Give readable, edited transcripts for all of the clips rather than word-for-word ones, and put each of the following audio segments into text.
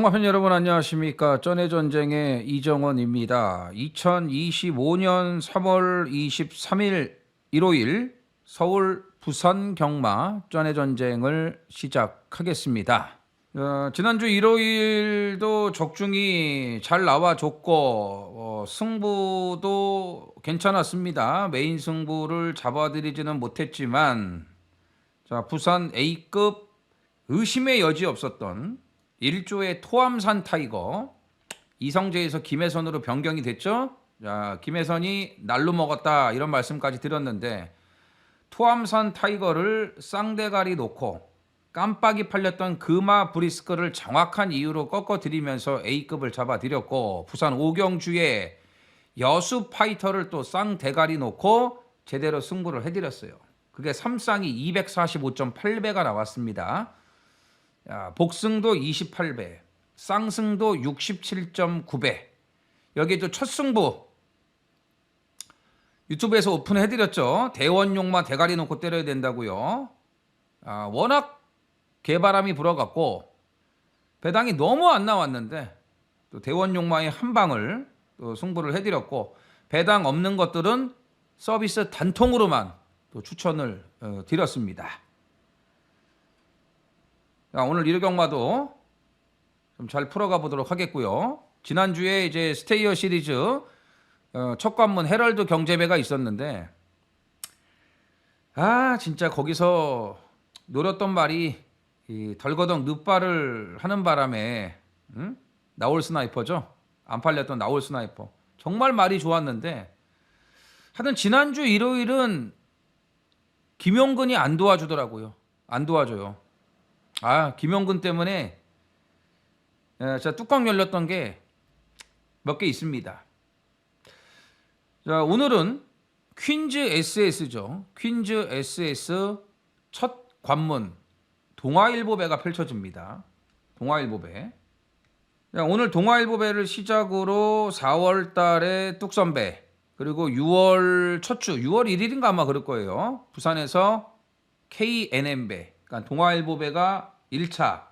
영화팬 여러분 안녕하십니까. 전해전쟁의 이정원입니다. 2025년 3월 23일 일요일 서울 부산 경마 전해전쟁을 시작하겠습니다. 지난주 일요일도 적중이 잘 나와줬고 승부도 괜찮았습니다. 메인 승부를 잡아드리지는 못했지만 부산 A급 의심의 여지 없었던 1조의 토암산 타이거 이성재에서 김혜선으로 변경이 됐죠. 자, 김혜선이 날로 먹었다 이런 말씀까지 드렸는데 토암산 타이거를 쌍대가리 놓고 깜빡이 팔렸던 금화 브리스크를 정확한 이유로 꺾어드리면서 A급을 잡아드렸고 부산 오경주의 여수 파이터를 또 쌍대가리 놓고 제대로 승부를 해드렸어요. 그게 3쌍이 245.8배가 나왔습니다. 복승도 28배, 쌍승도 67.9배. 여기 또 첫 승부 유튜브에서 오픈해드렸죠. 대원용마 대가리 놓고 때려야 된다고요. 워낙 개바람이 불어갖고 배당이 너무 안 나왔는데 또 대원용마의 한 방을 또 승부를 해드렸고 배당 없는 것들은 서비스 단통으로만 또 추천을 드렸습니다. 오늘 일요경마도 좀 잘 풀어가 보도록 하겠고요. 지난주에 이제 스테이어 시리즈 첫 관문 헤럴드 경제배가 있었는데 진짜 거기서 노렸던 말이 이 덜거덕 늑발을 하는 바람에 나올 스나이퍼죠. 안 팔렸던 나올 스나이퍼. 정말 말이 좋았는데 하여튼 지난주 일요일은 김용근이 안 도와주더라고요. 안 도와줘요. 김용근 때문에 자, 뚜껑 열렸던 게 몇 개 있습니다. 자, 오늘은 퀸즈 SS죠. 퀸즈 SS 첫 관문 동아일보배가 펼쳐집니다. 동아일보배. 자, 오늘 동아일보배를 시작으로 4월 달에 뚝선배 그리고 6월 첫 주 6월 1일인가 아마 그럴 거예요. 부산에서 KNM배 그러니까 동아일보배가 1차,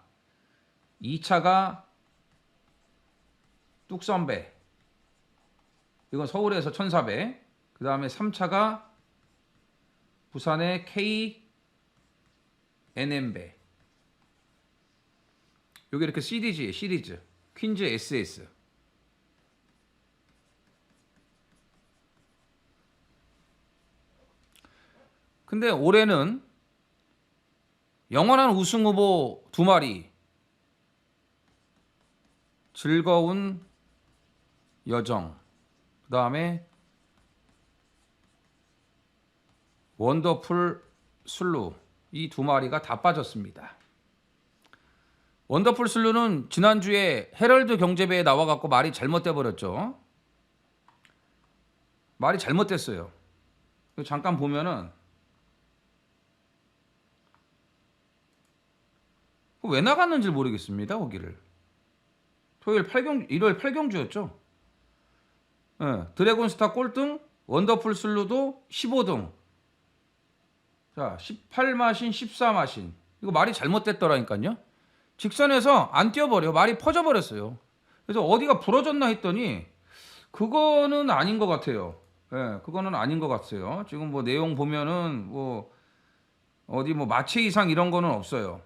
2차가 뚝선배, 이건 서울에서 천사배, 그 다음에 3차가 부산의 KNM배. 여기 이렇게 시리즈, 퀸즈 SS. 근데 올해는 영원한 우승 후보 2마리, 즐거운 여정, 그 다음에 원더풀 슬루, 이 2마리가 다 빠졌습니다. 원더풀 슬루는 지난주에 헤럴드 경제배에 나와갖고 말이 잘못돼 버렸죠. 말이 잘못됐어요. 잠깐 보면은 왜 나갔는지 모르겠습니다. 거기를 토요일 8경, 일요일 8경주였죠. 드래곤스타 꼴등, 원더풀 슬루도 15등. 자, 18마신, 14마신. 이거 말이 잘못됐더라니까요. 직선에서 안 뛰어버려. 말이 퍼져버렸어요. 그래서 어디가 부러졌나 했더니 그거는 아닌 것 같아요. 그거는 아닌 것 같아요. 지금 뭐 내용 보면은 뭐 어디 뭐 마체 이상 이런 거는 없어요.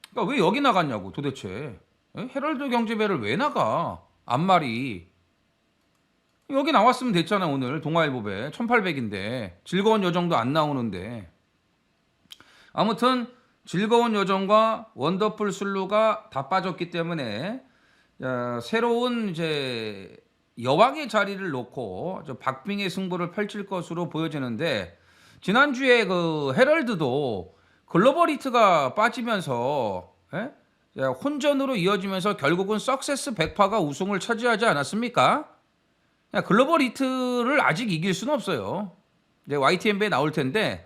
그러니까 왜 여기 나갔냐고 도대체. 헤럴드 경제배를 왜 나가? 앞말이. 여기 나왔으면 됐잖아. 오늘 동아일보배 1800인데 즐거운 여정도 안 나오는데. 아무튼 즐거운 여정과 원더풀 슬루가 다 빠졌기 때문에 새로운 이제 여왕의 자리를 놓고 박빙의 승부를 펼칠 것으로 보여지는데 지난주에 그 헤럴드도 글로벌 히트가 빠지면서 혼전으로 이어지면서 결국은 석세스 100파가 우승을 차지하지 않았습니까? 글로벌 히트를 아직 이길 수는 없어요. 이제 YTN배에 나올 텐데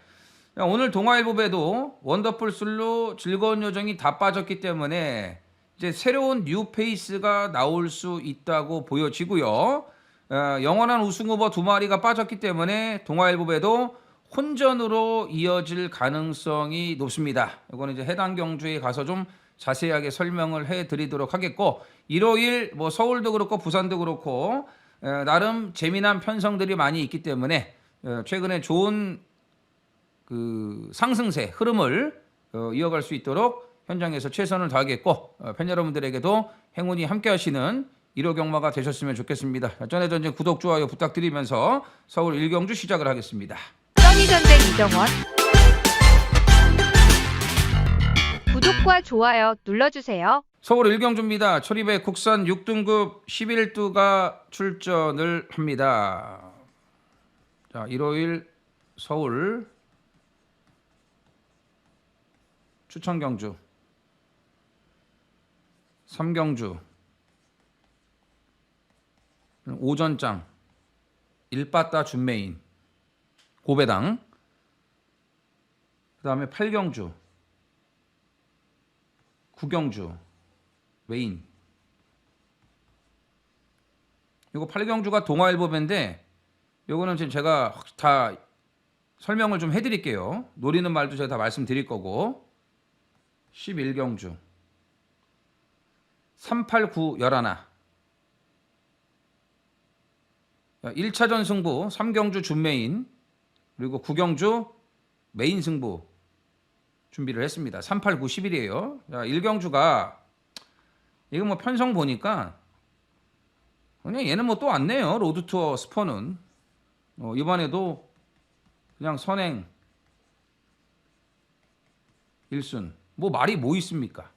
오늘 동아일보배도 원더풀 슬루 즐거운 여정이 다 빠졌기 때문에 이제 새로운 뉴 페이스가 나올 수 있다고 보여지고요. 영원한 우승 후보 2마리가 빠졌기 때문에 동아일보배도 혼전으로 이어질 가능성이 높습니다. 이거는 이제 해당 경주에 가서 좀 자세하게 설명을 해드리도록 하겠고, 일요일 뭐 서울도 그렇고 부산도 그렇고 나름 재미난 편성들이 많이 있기 때문에 최근에 좋은 그 상승세 흐름을 이어갈 수 있도록 현장에서 최선을 다하겠고, 팬 여러분들에게도 행운이 함께하시는 1호 경마가 되셨으면 좋겠습니다. 전해전쟁 구독 좋아요 부탁드리면서 서울 1경주 시작을 하겠습니다. 써니전쟁 이정원 구독과 좋아요 눌러주세요. 서울 1경주입니다. 초립의 국산 6등급 11두가 출전을 합니다. 자, 일요일 서울 추천경주 3경주 오전장 1빠따 준메인 고배당, 그 다음에 8경주 9경주 메인. 이거 8경주가 동아일보배인데 요거는 지금 제가 다 설명을 좀 해드릴게요. 노리는 말도 제가 다 말씀드릴 거고. 11경주 389 열하나 1차전 승부 3경주 준메인 그리고 9경주 메인 승부 준비를 했습니다. 389 10일이에요. 1경주가 이거 뭐 편성 보니까 그냥 얘는 뭐 또 안 내요. 로드투어 스퍼는 이번에도 그냥 선행 1순. 뭐 말이 뭐 있습니까?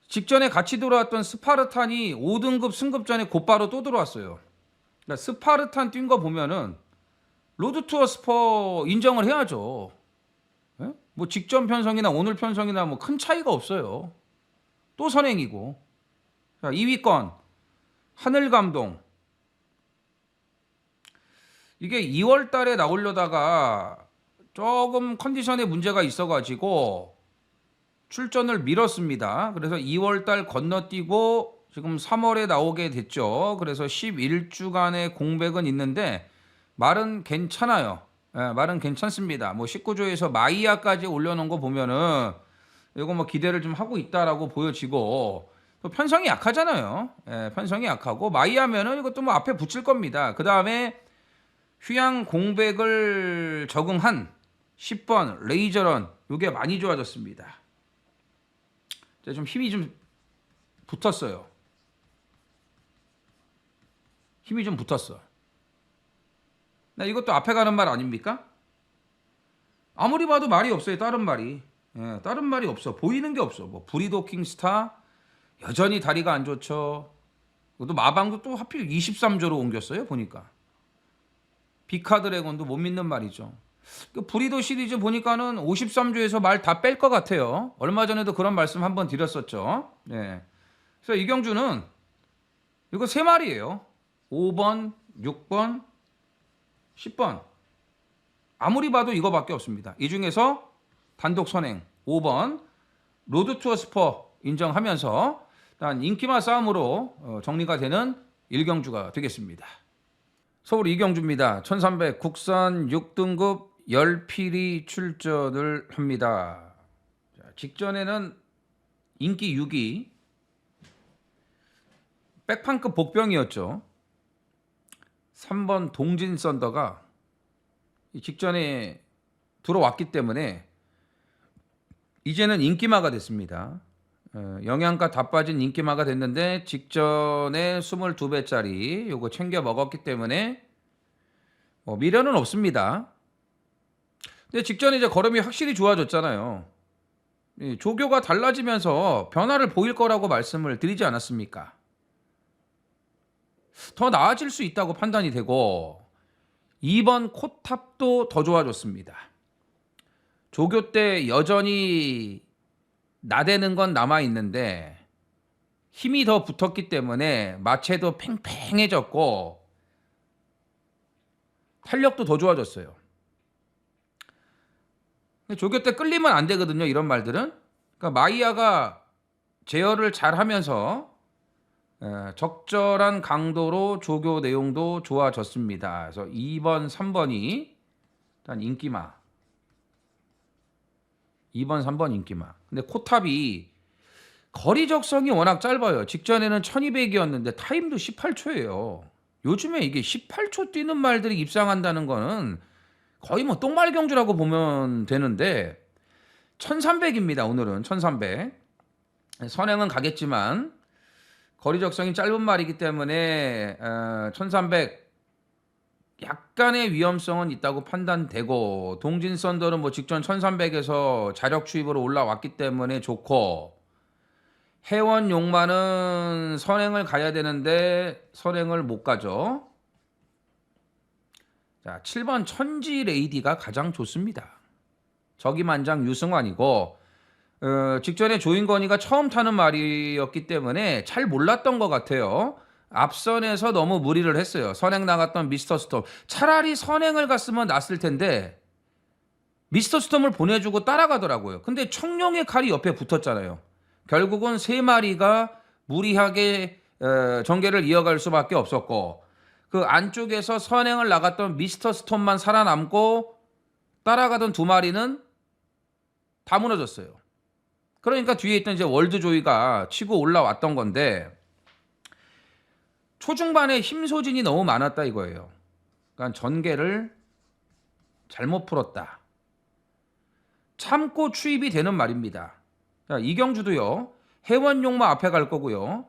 직전에 같이 들어왔던 스파르탄이 5등급 승급전에 곧바로 또 들어왔어요. 그러니까 스파르탄 뛴 거 보면은 로드투어 스퍼 인정을 해야죠. 예? 뭐 직전 편성이나 오늘 편성이나 뭐 큰 차이가 없어요. 또 선행이고. 자, 2위권 하늘감동. 이게 2월 달에 나오려다가 조금 컨디션에 문제가 있어가지고 출전을 미뤘습니다. 그래서 2월 달 건너뛰고 지금 3월에 나오게 됐죠. 그래서 11주간의 공백은 있는데 말은 괜찮아요. 말은 괜찮습니다. 뭐 19조에서 마이야까지 올려놓은 거 보면은 이거 뭐 기대를 좀 하고 있다라고 보여지고, 또 편성이 약하잖아요. 편성이 약하고 마이야면은 이것도 뭐 앞에 붙일 겁니다. 그 다음에 휴양 공백을 적응한 10번 레이저런, 이게 많이 좋아졌습니다. 좀 힘이 좀 붙었어요. 힘이 좀 붙었어. 나 이것도 앞에 가는 말 아닙니까? 아무리 봐도 말이 없어요. 다른 말이. 다른 말이 없어. 보이는 게 없어. 뭐 브리도 킹스타 여전히 다리가 안 좋죠. 또 마방도 또 하필 23조로 옮겼어요. 보니까. 비카드래곤도 못 믿는 말이죠. 그 브리도 시리즈 보니까는 53조에서 말 다 뺄 것 같아요. 얼마 전에도 그런 말씀 한번 드렸었죠. 그래서 이경주는 이거 3마리예요. 5번, 6번, 10번. 아무리 봐도 이거밖에 없습니다. 이 중에서 단독 선행 5번 로드투어 스퍼 인정하면서 일단 인기마 싸움으로 정리가 되는 1경주가 되겠습니다. 서울 2경주입니다. 1300 국산 6등급 10필이 출전을 합니다. 자, 직전에는 인기 6위 백판급 복병이었죠. 3번 동진 썬더가 직전에 들어왔기 때문에 이제는 인기마가 됐습니다. 영양가 다 빠진 인기마가 됐는데 직전에 22배짜리 요거 챙겨 먹었기 때문에 미련은 없습니다. 근데 직전에 이제 걸음이 확실히 좋아졌잖아요. 조교가 달라지면서 변화를 보일 거라고 말씀을 드리지 않았습니까? 더 나아질 수 있다고 판단이 되고 2번 코탑도 더 좋아졌습니다. 조교 때 여전히 나대는 건 남아있는데 힘이 더 붙었기 때문에 마체도 팽팽해졌고 탄력도 더 좋아졌어요. 조교 때 끌리면 안 되거든요. 이런 말들은. 그러니까 마이야가 제어를 잘 하면서 적절한 강도로 조교 내용도 좋아졌습니다. 그래서 2번, 3번이 일단 인기마. 2번, 3번 인기마. 근데 코탑이 거리 적성이 워낙 짧아요. 직전에는 1200이었는데 타임도 18초예요. 요즘에 이게 18초 뛰는 말들이 입상한다는 거는 거의 뭐 똥말경주라고 보면 되는데 1300입니다. 오늘은 1300. 선행은 가겠지만 거리 적성이 짧은 말이기 때문에 1300 약간의 위험성은 있다고 판단되고 동진 썬더는 뭐 직전 1300에서 자력 추입으로 올라왔기 때문에 좋고 해원 용마는 선행을 가야 되는데 선행을 못 가죠. 자, 7번 천지 레이디가 가장 좋습니다. 적이만장 유승환이고 직전에 조인건이가 처음 타는 말이었기 때문에 잘 몰랐던 것 같아요. 앞선에서 너무 무리를 했어요. 선행 나갔던 미스터 스톰. 차라리 선행을 갔으면 낫을 텐데 미스터 스톰을 보내주고 따라가더라고요. 근데 청룡의 칼이 옆에 붙었잖아요. 결국은 세 마리가 무리하게 전개를 이어갈 수밖에 없었고 그 안쪽에서 선행을 나갔던 미스터 스톰만 살아남고 따라가던 두 마리는 다 무너졌어요. 그러니까 뒤에 있던 이제 월드조이가 치고 올라왔던 건데 초중반에 힘 소진이 너무 많았다 이거예요. 그러니까 전개를 잘못 풀었다. 참고 추입이 되는 말입니다. 자, 이경주도요. 해원용마 앞에 갈 거고요.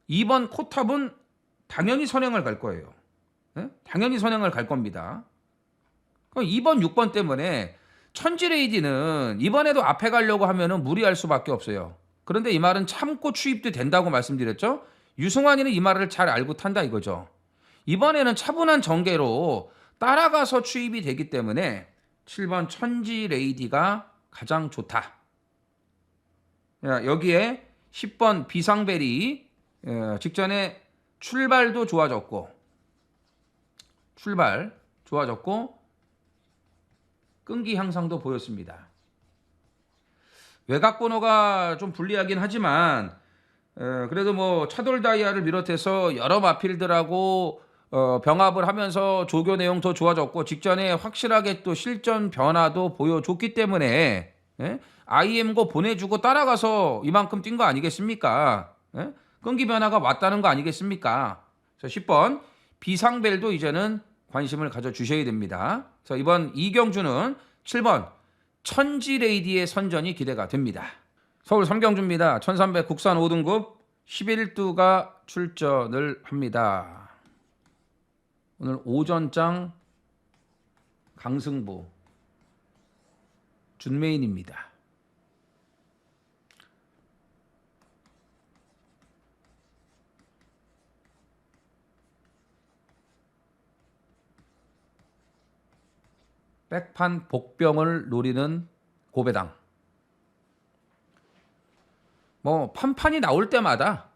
2번 코탑은 당연히 선행을 갈 거예요. 네? 당연히 선행을 갈 겁니다. 2번, 6번 때문에 천지레이디는 이번에도 앞에 가려고 하면은 무리할 수밖에 없어요. 그런데 이 말은 참고 추입도 된다고 말씀드렸죠. 유승환이는 이 말을 잘 알고 탄다 이거죠. 이번에는 차분한 전개로 따라가서 추입이 되기 때문에 7번 천지레이디가 가장 좋다. 여기에 10번 비상벨이 직전에 출발도 좋아졌고 끈기 향상도 보였습니다. 외곽 번호가 좀 불리하긴 하지만 그래도 뭐 차돌 다이아를 비롯해서 여러 마필들하고 병합을 하면서 조교 내용 더 좋아졌고 직전에 확실하게 또 실전 변화도 보여줬기 때문에 IM고 보내주고 따라가서 이만큼 뛴 거 아니겠습니까? 끈기 변화가 왔다는 거 아니겠습니까? 자, 10번 비상벨도 이제는 관심을 가져주셔야 됩니다. 자, 이번 이경주는 7번 천지레이디의 선전이 기대가 됩니다. 서울 삼경주입니다. 1300 국산 5등급 11두가 출전을 합니다. 오늘 오전장 강승부 준메인입니다. 백판 복병을 노리는 고배당. 뭐 판판이 나올 때마다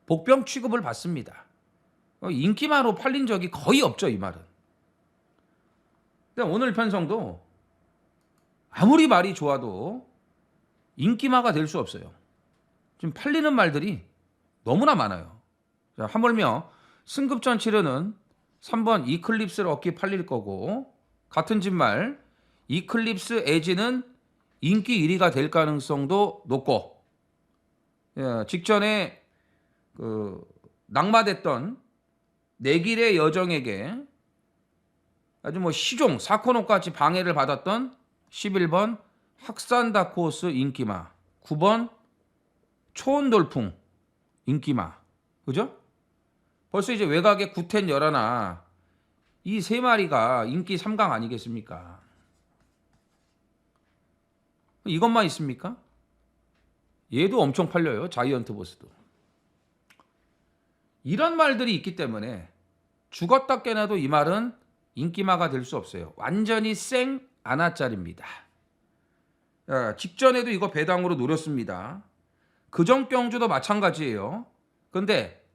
복병 취급을 받습니다. 인기마로 팔린 적이 거의 없죠, 이 말은. 근데 오늘 편성도 아무리 말이 좋아도 인기마가 될 수 없어요. 지금 팔리는 말들이 너무나 많아요. 자, 하물며 승급전 치르는 3번 이클립스 럭키 팔릴 거고 같은 집 말 이클립스 에지는 인기 1위가 될 가능성도 높고 직전에 낙마됐던 내길의 여정에게 아주 뭐 시종 사코노까지 방해를 받았던 11번 학산 다코스 인기마, 9번 초원돌풍 인기마, 그죠? 벌써 이제 외곽에 구텐 열하나 이 세 마리가 인기 3강 아니겠습니까? 이것만 있습니까? 얘도 엄청 팔려요. 자이언트 보스도. 이런 말들이 있기 때문에 죽었다 깨나도 이 말은 인기마가 될 수 없어요. 완전히 생 아나짜리입니다. 직전에도 이거 배당으로 노렸습니다. 그전경주도 마찬가지예요. 근데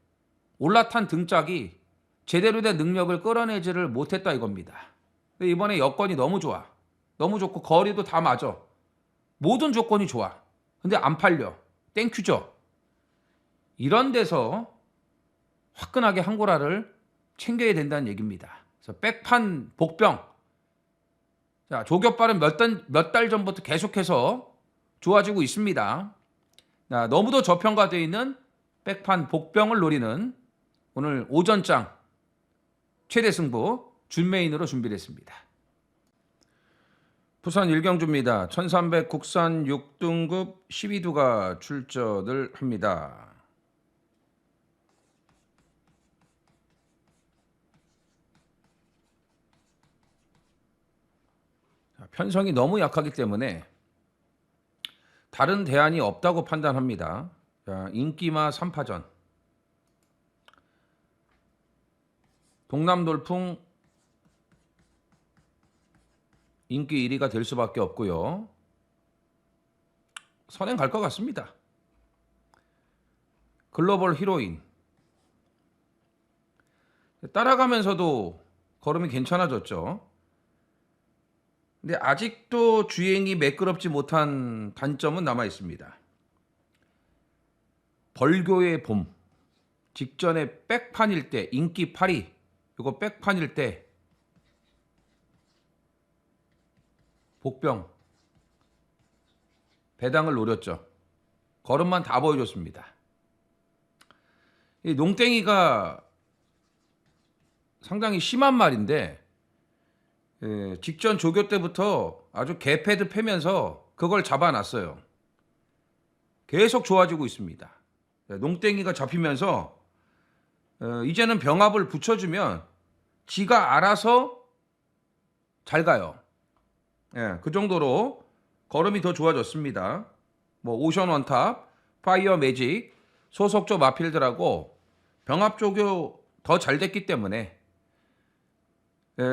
올라탄 등짝이 제대로 된 능력을 끌어내지를 못했다 이겁니다. 이번에 여건이 너무 좋아. 너무 좋고 거리도 다 맞아. 모든 조건이 좋아. 근데 안 팔려. 땡큐죠. 이런 데서 화끈하게 한고라를 챙겨야 된다는 얘기입니다. 그래서 백판 복병. 자, 조교발은 몇 달 전부터 계속해서 좋아지고 있습니다. 자, 너무도 저평가되어 있는 백판 복병을 노리는 오늘 오전장 최대 승부 준메인으로 준비를 했습니다. 부산 일경주입니다. 1300 국산 6등급 12두가 출전을 합니다. 편성이 너무 약하기 때문에 다른 대안이 없다고 판단합니다. 자, 인기마 3파전 동남돌풍 인기 1위가 될 수밖에 없고요. 선행 갈 것 같습니다. 글로벌 히로인 따라가면서도 걸음이 괜찮아졌죠. 근데 아직도 주행이 매끄럽지 못한 단점은 남아 있습니다. 벌교의 봄 직전에 백판일 때 인기 8위 이거 백판일 때 복병 배당을 노렸죠. 걸음만 다 보여줬습니다. 이 농땡이가 상당히 심한 말인데 직전 조교 때부터 아주 개패드 패면서 그걸 잡아놨어요. 계속 좋아지고 있습니다. 농땡이가 잡히면서 이제는 병합을 붙여주면 지가 알아서 잘 가요. 그 정도로 걸음이 더 좋아졌습니다. 뭐 오션 원탑, 파이어 매직, 소속조 마필드라고 병합 조교 더 잘 됐기 때문에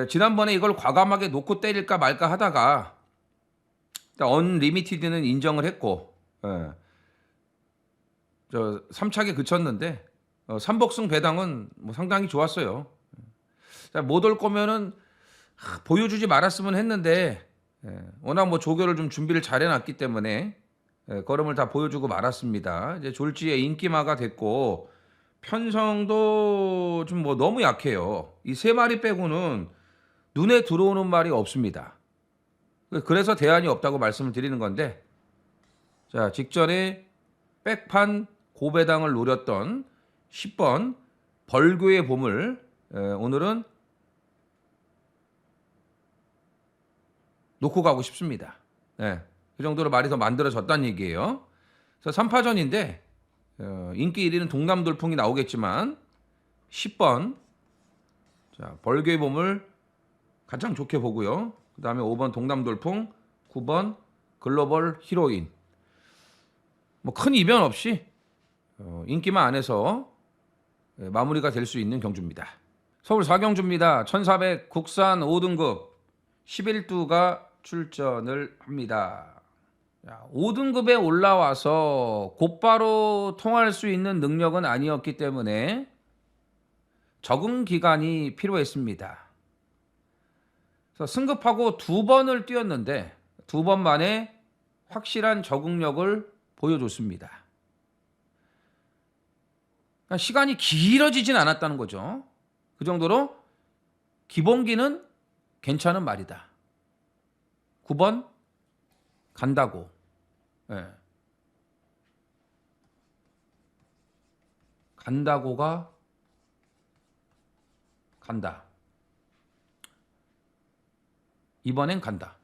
지난번에 이걸 과감하게 놓고 때릴까 말까 하다가 언리미티드는 인정을 했고 저 3착에 그쳤는데 3복승 배당은 뭐 상당히 좋았어요. 못 올 거면은 보여주지 말았으면 했는데 워낙 뭐 조교를 좀 준비를 잘 해놨기 때문에 걸음을 다 보여주고 말았습니다. 이제 졸지에 인기마가 됐고 편성도 좀 뭐 너무 약해요. 이 세 마리 빼고는 눈에 들어오는 말이 없습니다. 그래서 대안이 없다고 말씀을 드리는 건데 자 직전에 백판 고배당을 노렸던 10번 벌교의 봄을 오늘은 놓고 가고 싶습니다. 그 정도로 말이 더 만들어졌다는 얘기예요. 그래서 3파전인데 인기 1위는 동남돌풍이 나오겠지만 10번 자, 벌교의 봄을 가장 좋게 보고요. 그 다음에 5번 동남돌풍, 9번 글로벌 히로인. 뭐 큰 이변 없이 인기만 안에서 마무리가 될 수 있는 경주입니다. 서울 4경주입니다. 1400 국산 5등급 11두가 출전을 합니다. 5등급에 올라와서 곧바로 통할 수 있는 능력은 아니었기 때문에 적응 기간이 필요했습니다. 그래서 승급하고 2번을 뛰었는데 2번 만에 확실한 적응력을 보여줬습니다. 그러니까 시간이 길어지진 않았다는 거죠. 그 정도로 기본기는 괜찮은 말이다. 9번 간다고. 간다고가 간다. 이번엔 간다.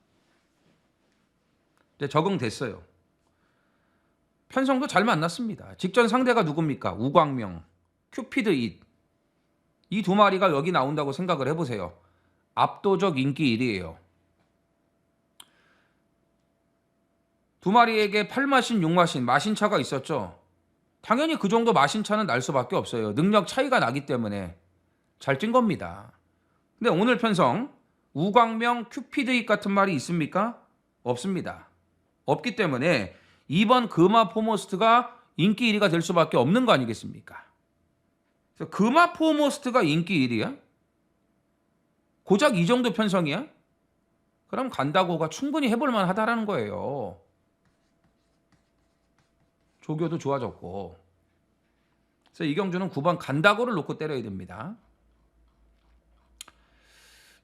이제 적응됐어요. 편성도 잘 만났습니다. 직전 상대가 누굽니까? 우광명, 큐피드 잇. 이 두 마리가 여기 나온다고 생각을 해보세요. 압도적 인기 1위예요. 두 마리에게 8마신, 6마신, 마신차가 있었죠. 당연히 그 정도 마신차는 날 수밖에 없어요. 능력 차이가 나기 때문에 잘 찐 겁니다. 근데 오늘 편성 우광명, 큐피드잇 같은 말이 있습니까? 없습니다. 없기 때문에 2번 금화 포머스트가 인기 1위가 될 수밖에 없는 거 아니겠습니까? 그래서 금화 포머스트가 인기 1위야? 고작 이 정도 편성이야? 그럼 간다고가 충분히 해볼 만하다라는 거예요. 조교도 좋아졌고. 그래서 이경주는 9번 간다고를 놓고 때려야 됩니다.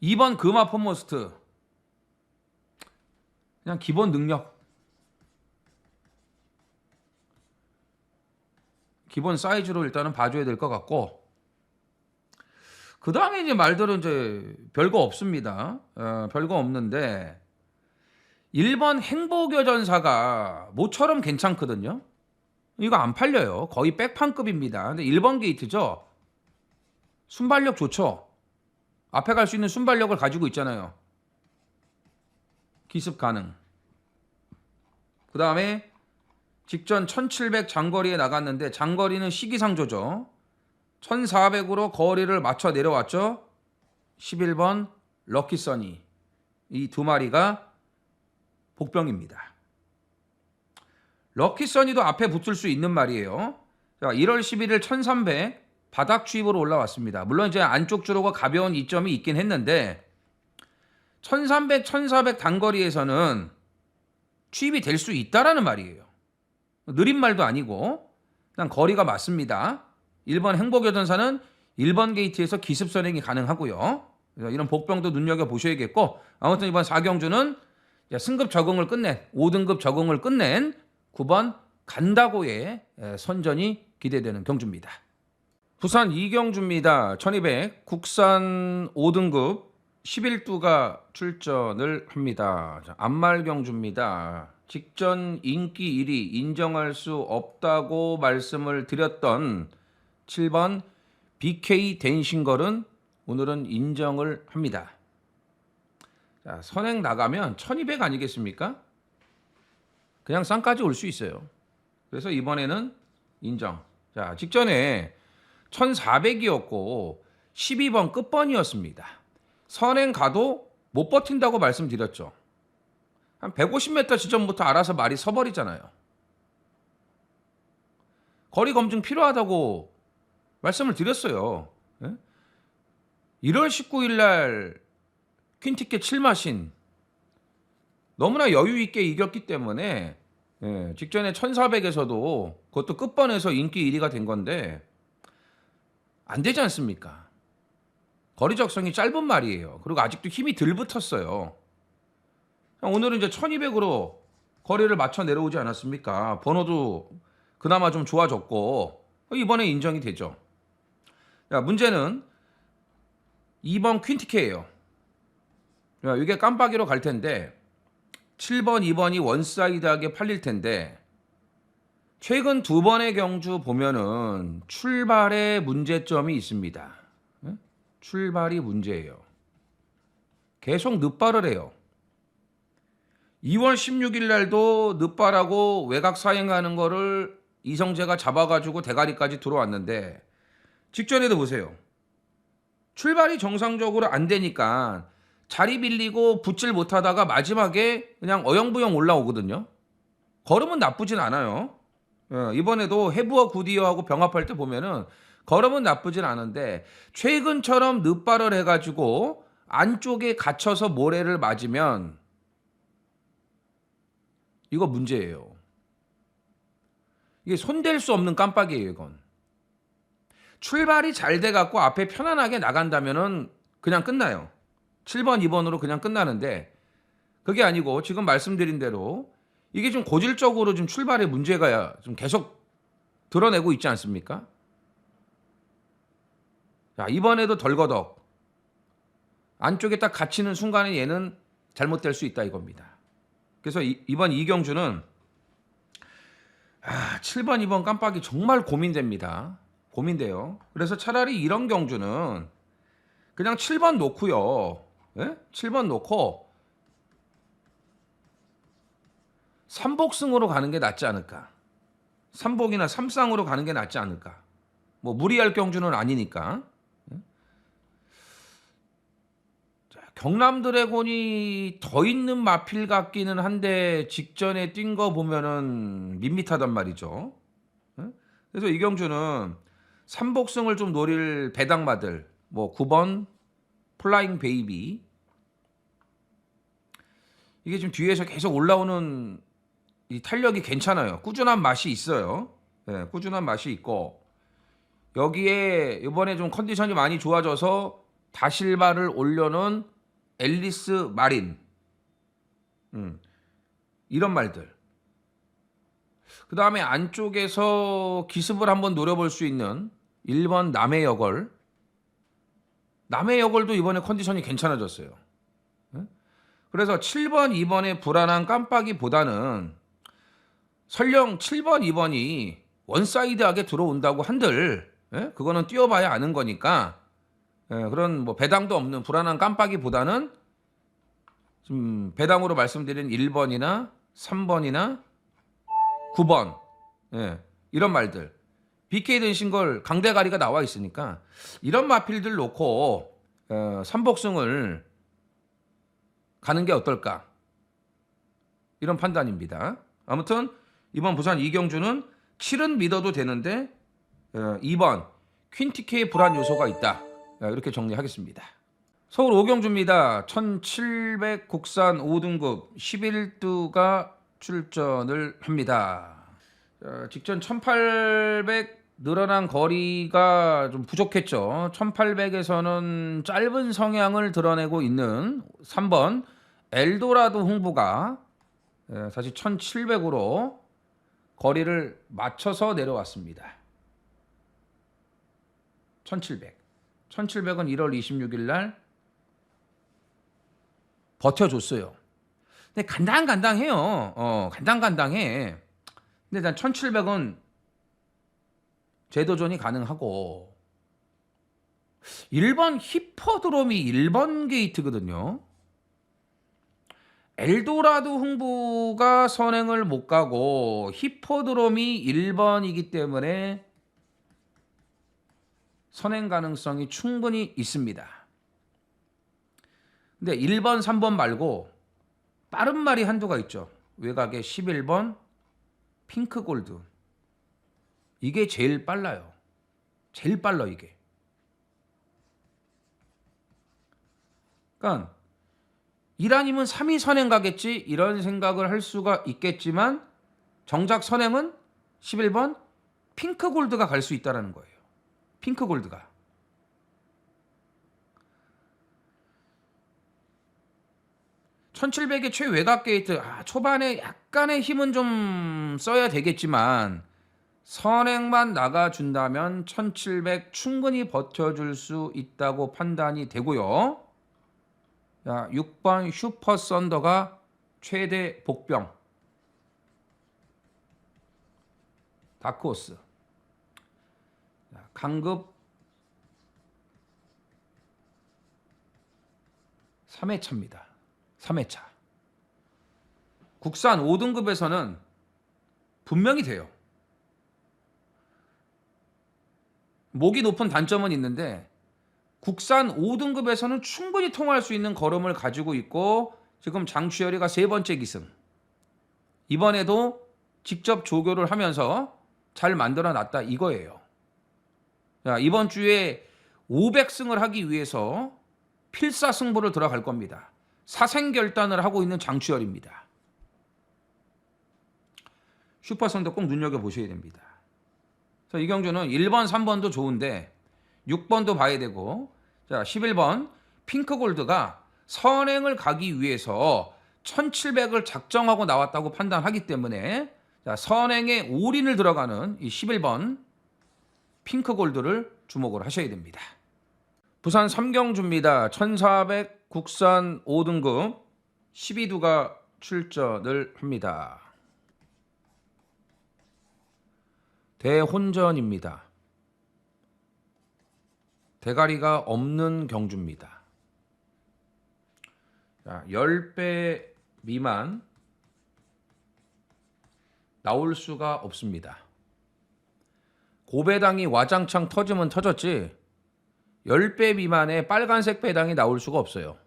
2번 금화 포머스트 그냥 기본 능력, 기본 사이즈로 일단은 봐줘야 될 것 같고, 그 다음에 이제 말들은 이제 별거 없습니다. 별거 없는데 1번 행복여전사가 모처럼 괜찮거든요. 이거 안 팔려요. 거의 백판급입니다. 근데 1번 게이트죠. 순발력 좋죠. 앞에 갈 수 있는 순발력을 가지고 있잖아요. 기습 가능. 그 다음에 직전 1700 장거리에 나갔는데 장거리는 시기상조죠. 1400으로 거리를 맞춰 내려왔죠. 11번 럭키서니. 이 두 마리가 복병입니다. 럭키서니도 앞에 붙을 수 있는 말이에요. 자, 1월 11일 1300 바닥 추입으로 올라왔습니다. 물론 이제 안쪽 주로가 가벼운 이점이 있긴 했는데 1300, 1400 단거리에서는 추입이 될 수 있다라는 말이에요. 느린 말도 아니고 그냥 거리가 맞습니다. 1번 행복여전사는 1번 게이트에서 기습 선행이 가능하고요. 이런 복병도 눈여겨보셔야겠고, 아무튼 이번 4경주는 승급 적응을 끝낸 5등급 적응을 끝낸 9번 간다고의 선전이 기대되는 경주입니다. 부산 2경주입니다. 1200 국산 5등급 11두가 출전을 합니다. 안말 경주입니다. 직전 인기 1위 인정할 수 없다고 말씀을 드렸던 7번 BK 댄싱걸은 오늘은 인정을 합니다. 자, 선행 나가면 1200 아니겠습니까? 그냥 쌍까지 올 수 있어요. 그래서 이번에는 인정. 자, 직전에 1400이었고 12번 끝번이었습니다. 선행 가도 못 버틴다고 말씀드렸죠. 한 150m 지점부터 알아서 말이 서버리잖아요. 거리 검증 필요하다고 말씀을 드렸어요. 1월 19일 날 퀸티켓 7마신 너무나 여유 있게 이겼기 때문에 직전에 1400에서도 그것도 끝번에서 인기 1위가 된 건데 안 되지 않습니까? 거리 적성이 짧은 말이에요. 그리고 아직도 힘이 덜 붙었어요. 오늘은 이제 1200으로 거리를 맞춰 내려오지 않았습니까? 번호도 그나마 좀 좋아졌고 이번에 인정이 되죠. 야, 문제는 2번 퀸티케예요. 야, 이게 깜빡이로 갈 텐데 7번, 2번이 원사이드하게 팔릴 텐데 최근 두 번의 경주 보면은 출발에 문제점이 있습니다. 출발이 문제예요. 계속 늦발을 해요. 2월 16일 날도 늦발하고 외곽 사행하는 거를 이성재가 잡아가지고 대가리까지 들어왔는데 직전에도 보세요. 출발이 정상적으로 안 되니까 자리 빌리고 붙질 못하다가 마지막에 그냥 어영부영 올라오거든요. 걸음은 나쁘진 않아요. 이번에도 해부어 구디어하고 병합할 때 보면은 걸음은 나쁘진 않은데 최근처럼 늦발을 해가지고 안쪽에 갇혀서 모래를 맞으면 이거 문제예요. 이게 손댈 수 없는 깜빡이에요, 이건. 출발이 잘 돼갖고 앞에 편안하게 나간다면은 그냥 끝나요. 7번, 2번으로 그냥 끝나는데 그게 아니고 지금 말씀드린 대로 이게 좀 고질적으로 좀 출발의 문제가 좀 계속 드러내고 있지 않습니까? 자, 이번에도 덜거덕. 안쪽에 딱 갇히는 순간에 얘는 잘못될 수 있다 이겁니다. 그래서 이번 이경주는 7번, 2번 깜빡이 정말 고민됩니다. 고민돼요. 그래서 차라리 이런 경주는 그냥 7번 놓고요. 7번 놓고 3복승으로 가는 게 낫지 않을까. 3복이나 3쌍으로 가는 게 낫지 않을까. 뭐 무리할 경주는 아니니까. 자, 경남 드래곤이 더 있는 마필 같기는 한데 직전에 뛴 거 보면은 밋밋하단 말이죠. 그래서 이 경주는 3복승을 좀 노릴 배당마들 뭐 9번 플라잉 베이비 이게 지금 뒤에서 계속 올라오는 이 탄력이 괜찮아요. 꾸준한 맛이 있어요. 꾸준한 맛이 있고 여기에 이번에 좀 컨디션이 많이 좋아져서 다실바를 올려놓은 앨리스 마린 이런 말들. 그 다음에 안쪽에서 기습을 한번 노려볼 수 있는 1번 남해 여걸. 남해 여걸도 이번에 컨디션이 괜찮아졌어요. 그래서 7번, 2번의 불안한 깜빡이보다는 설령 7번, 2번이 원사이드하게 들어온다고 한들 그거는 뛰어봐야 아는 거니까 그런 뭐 배당도 없는 불안한 깜빡이보다는 좀 배당으로 말씀드린 1번이나 3번이나 9번 이런 말들 BK 든신걸 강대가리가 나와 있으니까 이런 마필들 놓고 3복승을 가는 게 어떨까 이런 판단입니다. 아무튼 이번 부산 이경주는 7은 믿어도 되는데 2번 퀸티케의 불안 요소가 있다. 이렇게 정리하겠습니다. 서울 오경주입니다. 1700 국산 5등급 11두가 출전을 합니다. 직전 1800 늘어난 거리가 좀 부족했죠. 1800에서는 짧은 성향을 드러내고 있는 3번 엘도라도 흥부가 다시 1700으로 거리를 맞춰서 내려왔습니다. 1700. 1700은 1월 26일 날 버텨줬어요. 근데 간당간당해요. 간당간당해. 근데 난 1700은 재도전이 가능하고 1번 히퍼드롬이 1번 게이트거든요. 엘도라도 흥부가 선행을 못 가고 히퍼드롬이 1번이기 때문에 선행 가능성이 충분히 있습니다. 근데 1번, 3번 말고 빠른 말이 한두가 있죠. 외곽에 11번 핑크골드. 이게 제일 빨라요. 제일 빨라 이게. 그러니까 1 아니면 3이 선행 가겠지 이런 생각을 할 수가 있겠지만 정작 선행은 11번 핑크골드가 갈 수 있다는 거예요. 핑크골드가. (1700의) 최외곽 게이트 초반에 약간의 힘은 좀 써야 되겠지만 선행만 나가준다면 1700 충분히 버텨줄 수 있다고 판단이 되고요. 자, 6번 슈퍼 썬더가 최대 복병 다크호스. 강급 3회차입니다. 3회차. 국산 5등급에서는 분명히 돼요. 목이 높은 단점은 있는데 국산 5등급에서는 충분히 통할 수 있는 걸음을 가지고 있고 지금 장추열이가 3번째 기승. 이번에도 직접 조교를 하면서 잘 만들어 놨다 이거예요. 자, 이번 주에 500승을 하기 위해서 필사승부를 들어갈 겁니다. 사생결단을 하고 있는 장추열입니다. 슈퍼선도 꼭 눈여겨보셔야 됩니다. 그래서 이경주는 1번, 3번도 좋은데 6번도 봐야 되고 자 11번 핑크골드가 선행을 가기 위해서 1700을 작정하고 나왔다고 판단하기 때문에 자, 선행에 올인을 들어가는 이 11번 핑크골드를 주목을 하셔야 됩니다. 부산 삼경주입니다. 1400 국산 5등급 12두가 출전을 합니다. 대혼전입니다. 대가리가 없는 경주입니다. 자, 10배 미만 나올 수가 없습니다. 고배당이 와장창 터지면 터졌지 10배 미만의 빨간색 배당이 나올 수가 없어요.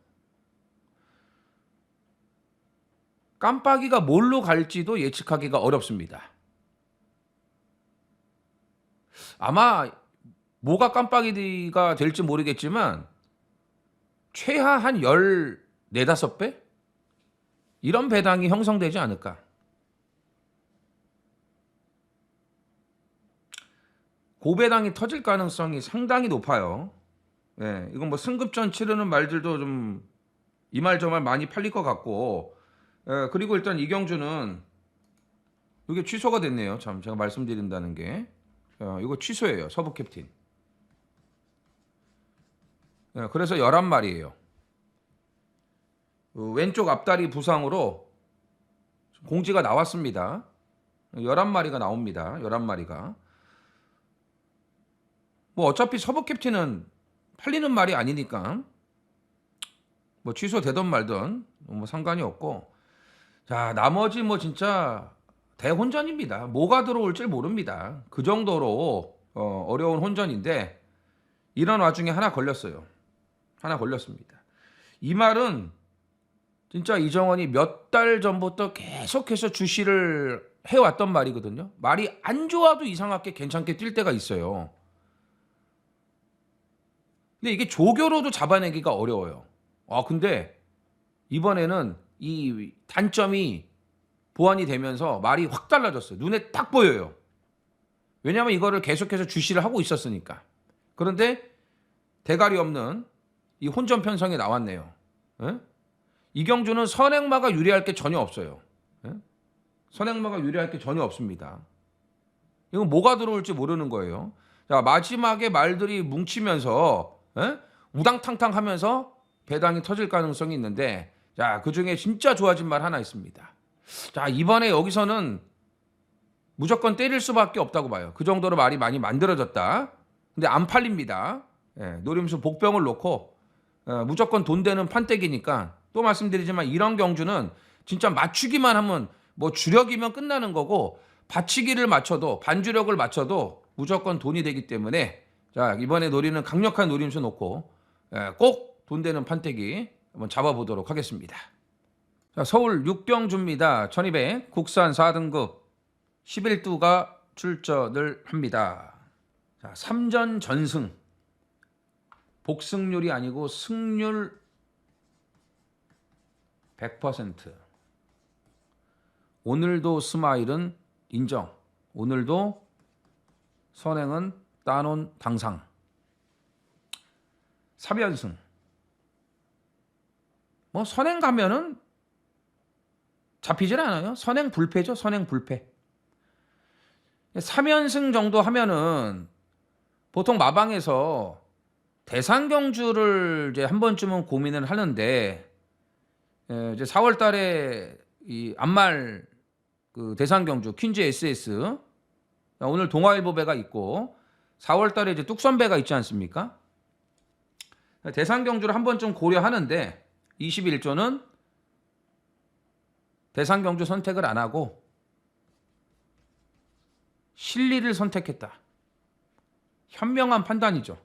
깜빡이가 뭘로 갈지도 예측하기가 어렵습니다. 아마 뭐가 깜빡이가 될지 모르겠지만 최하 한 14, 15배? 이런 배당이 형성되지 않을까. 고배당이 터질 가능성이 상당히 높아요. 이건 뭐 승급전 치르는 말들도 좀 이 말 저 말 많이 팔릴 것 같고 그리고 일단 이경주는 이게 취소가 됐네요. 참 제가 말씀드린다는 게 이거 취소예요. 서부 캡틴. 그래서 11마리예요. 왼쪽 앞다리 부상으로 공지가 나왔습니다. 11마리가 나옵니다. 11마리가. 뭐 어차피 서부 캡틴은 팔리는 말이 아니니까 뭐 취소되던 말던 뭐 상관이 없고, 자 나머지 뭐 진짜 대혼전입니다. 뭐가 들어올지 모릅니다. 그 정도로 어려운 혼전인데 이런 와중에 하나 걸렸어요. 하나 걸렸습니다. 이 말은 진짜 이정원이 몇 달 전부터 계속해서 주시를 해왔던 말이거든요. 말이 안 좋아도 이상하게 괜찮게 뛸 때가 있어요. 근데 이게 조교로도 잡아내기가 어려워요. 근데 이번에는 이 단점이 보완이 되면서 말이 확 달라졌어요. 눈에 딱 보여요. 왜냐하면 이거를 계속해서 주시를 하고 있었으니까. 그런데 대가리 없는 이 혼전 편성이 나왔네요. 에? 이경주는 선행마가 유리할 게 전혀 없어요. 에? 선행마가 유리할 게 전혀 없습니다. 이건 뭐가 들어올지 모르는 거예요. 자, 마지막에 말들이 뭉치면서 우당탕탕 하면서 배당이 터질 가능성이 있는데, 자, 그중에 진짜 좋아진 말 하나 있습니다. 자, 이번에 여기서는 무조건 때릴 수밖에 없다고 봐요. 그 정도로 말이 많이 만들어졌다. 근데 안 팔립니다. 노림수 복병을 놓고 무조건 돈 되는 판때기니까, 또 말씀드리지만 이런 경주는 진짜 맞추기만 하면 뭐 주력이면 끝나는 거고, 받치기를 맞춰도 반주력을 맞춰도 무조건 돈이 되기 때문에, 자 이번에 노리는 강력한 노림수 놓고 꼭 돈 되는 판때기 한번 잡아보도록 하겠습니다. 자, 서울 6경주입니다. 1200 국산 4등급 11두가 출전을 합니다. 자, 3전 전승. 복승률이 아니고 승률 100%. 오늘도 스마일은 인정. 오늘도 선행은 따놓은 당상. 3연승. 뭐 선행 가면은 잡히질 않아요. 선행 불패죠. 선행 불패. 3연승 정도 하면은 보통 마방에서 대상경주를 이제 한 번쯤은 고민을 하는데, 이제 4월 달에 이 안말 그 대상경주 퀸즈 SS, 오늘 동아일보배가 있고 4월 달에 이제 뚝선배가 있지 않습니까? 대상경주를 한 번쯤 고려하는데 21조는 대상경주 선택을 안 하고 실리를 선택했다. 현명한 판단이죠.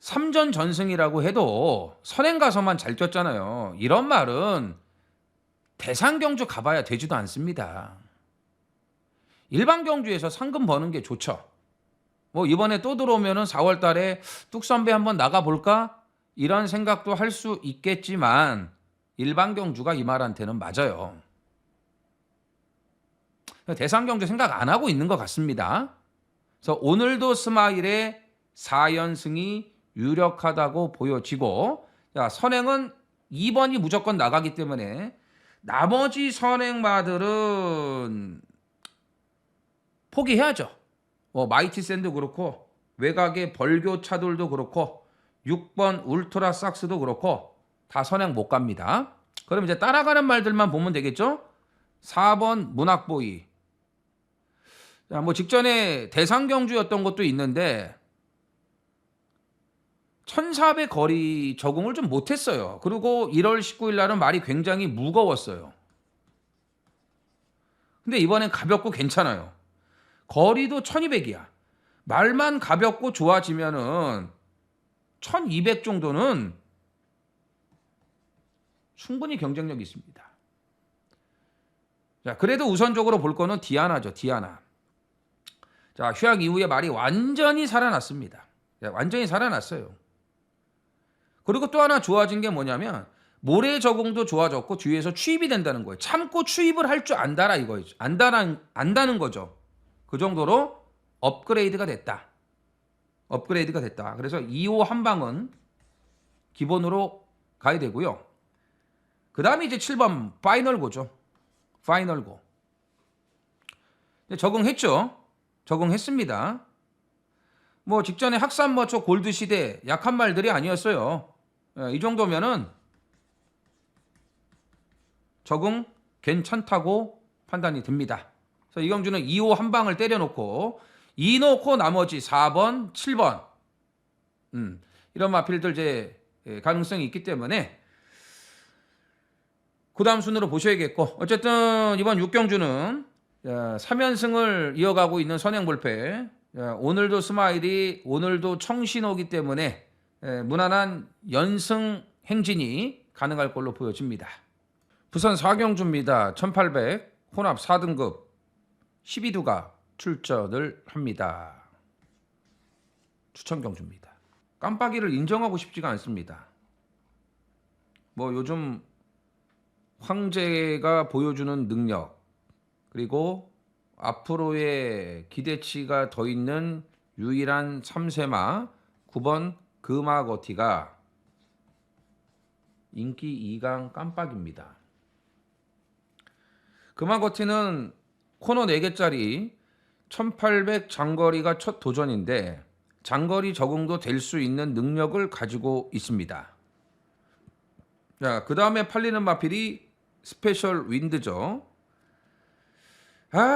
3전 전승이라고 해도 선행 가서만 잘 뛰었잖아요. 이런 말은 대상경주 가봐야 되지도 않습니다. 일반 경주에서 상금 버는 게 좋죠. 뭐 이번에 또 들어오면은 4월 달에 뚝선배 한번 나가볼까? 이런 생각도 할 수 있겠지만 일반 경주가 이 말한테는 맞아요. 대상경주 생각 안 하고 있는 것 같습니다. 그래서 오늘도 스마일의 4연승이 유력하다고 보여지고, 자, 선행은 2번이 무조건 나가기 때문에 나머지 선행마들은 포기해야죠. 마이티 샌도 그렇고 외곽의 벌교 차돌도 그렇고 6번 울트라 삭스도 그렇고 다 선행 못 갑니다. 그럼 이제 따라가는 말들만 보면 되겠죠. 4번 문학보이. 자, 뭐 직전에 대상경주였던 것도 있는데 1400 거리 적응을 좀 못했어요. 그리고 1월 19일 날은 말이 굉장히 무거웠어요. 근데 이번엔 가볍고 괜찮아요. 거리도 1200이야. 말만 가볍고 좋아지면은 1200 정도는 충분히 경쟁력이 있습니다. 자, 그래도 우선적으로 볼 거는 디아나죠. 디아나. 자, 휴학 이후에 말이 완전히 살아났습니다. 완전히 살아났어요. 그리고 또 하나 좋아진 게 뭐냐면 모래 적응도 좋아졌고 뒤에서 추입이 된다는 거예요. 참고 추입을 할 줄 안다라 이거죠. 안다는 거죠. 그 정도로 업그레이드가 됐다. 업그레이드가 됐다. 그래서 2호 한 방은 기본으로 가야 되고요. 그 다음에 이제 7번 파이널고죠. 파이널고. 적응했죠. 적응했습니다. 뭐 직전에 학산머초 골드 시대 약한 말들이 아니었어요. 이 정도면은 적응 괜찮다고 판단이 듭니다. 그래서 이경주는 2호 한 방을 때려놓고 2 놓고 나머지 4번, 7번 이런 마필들 이제 가능성이 있기 때문에 그 다음 순으로 보셔야겠고, 어쨌든 이번 6경주는 3연승을 이어가고 있는 선행불패, 오늘도 스마일이 오늘도 청신호기 때문에 무난한 연승 행진이 가능할 걸로 보여집니다. 부산 4경주입니다. 1800 혼합 4등급 12두가 출전을 합니다. 추천경주입니다. 깜빡이를 인정하고 싶지가 않습니다. 뭐 요즘 황제가 보여주는 능력, 그리고 앞으로의 기대치가 더 있는 유일한 3세마 9번 금화거티가 인기 2강 깜빡입니다. 금화거티는 코너 4개짜리 1800 장거리가 첫 도전인데 장거리 적응도 될 수 있는 능력을 가지고 있습니다. 자, 그 다음에 팔리는 마필이 스페셜 윈드죠.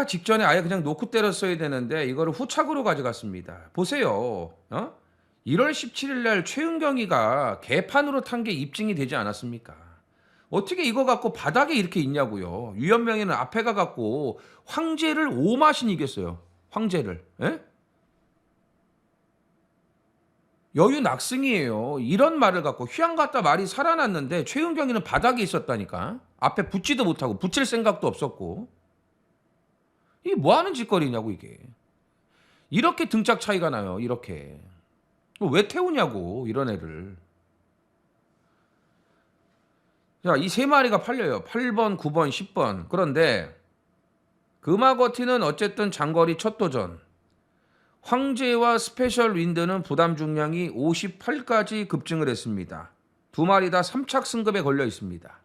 직전에 아예 그냥 놓고 때렸어야 되는데 이거를 후착으로 가져갔습니다. 보세요. 1월 17일 날 최은경이가 개판으로 탄 게 입증이 되지 않았습니까? 어떻게 이거 갖고 바닥에 이렇게 있냐고요. 유연명이는 앞에 가갖고 황제를 5마신 이겼어요. 황제를. 에? 여유 낙승이에요. 이런 말을 갖고 휘양 갔다 말이 살아났는데 최은경이는 바닥에 있었다니까. 앞에 붙지도 못하고 붙일 생각도 없었고. 이게 뭐 하는 짓거리냐고 이게. 이렇게 등짝 차이가 나요. 이렇게. 왜 태우냐고 이런 애를. 자, 이 세 마리가 팔려요. 8번, 9번, 10번. 그런데 금화거티는 어쨌든 장거리 첫 도전. 황제와 스페셜 윈드는 부담 중량이 58까지 급증을 했습니다. 두 마리 다 3착 승급에 걸려 있습니다.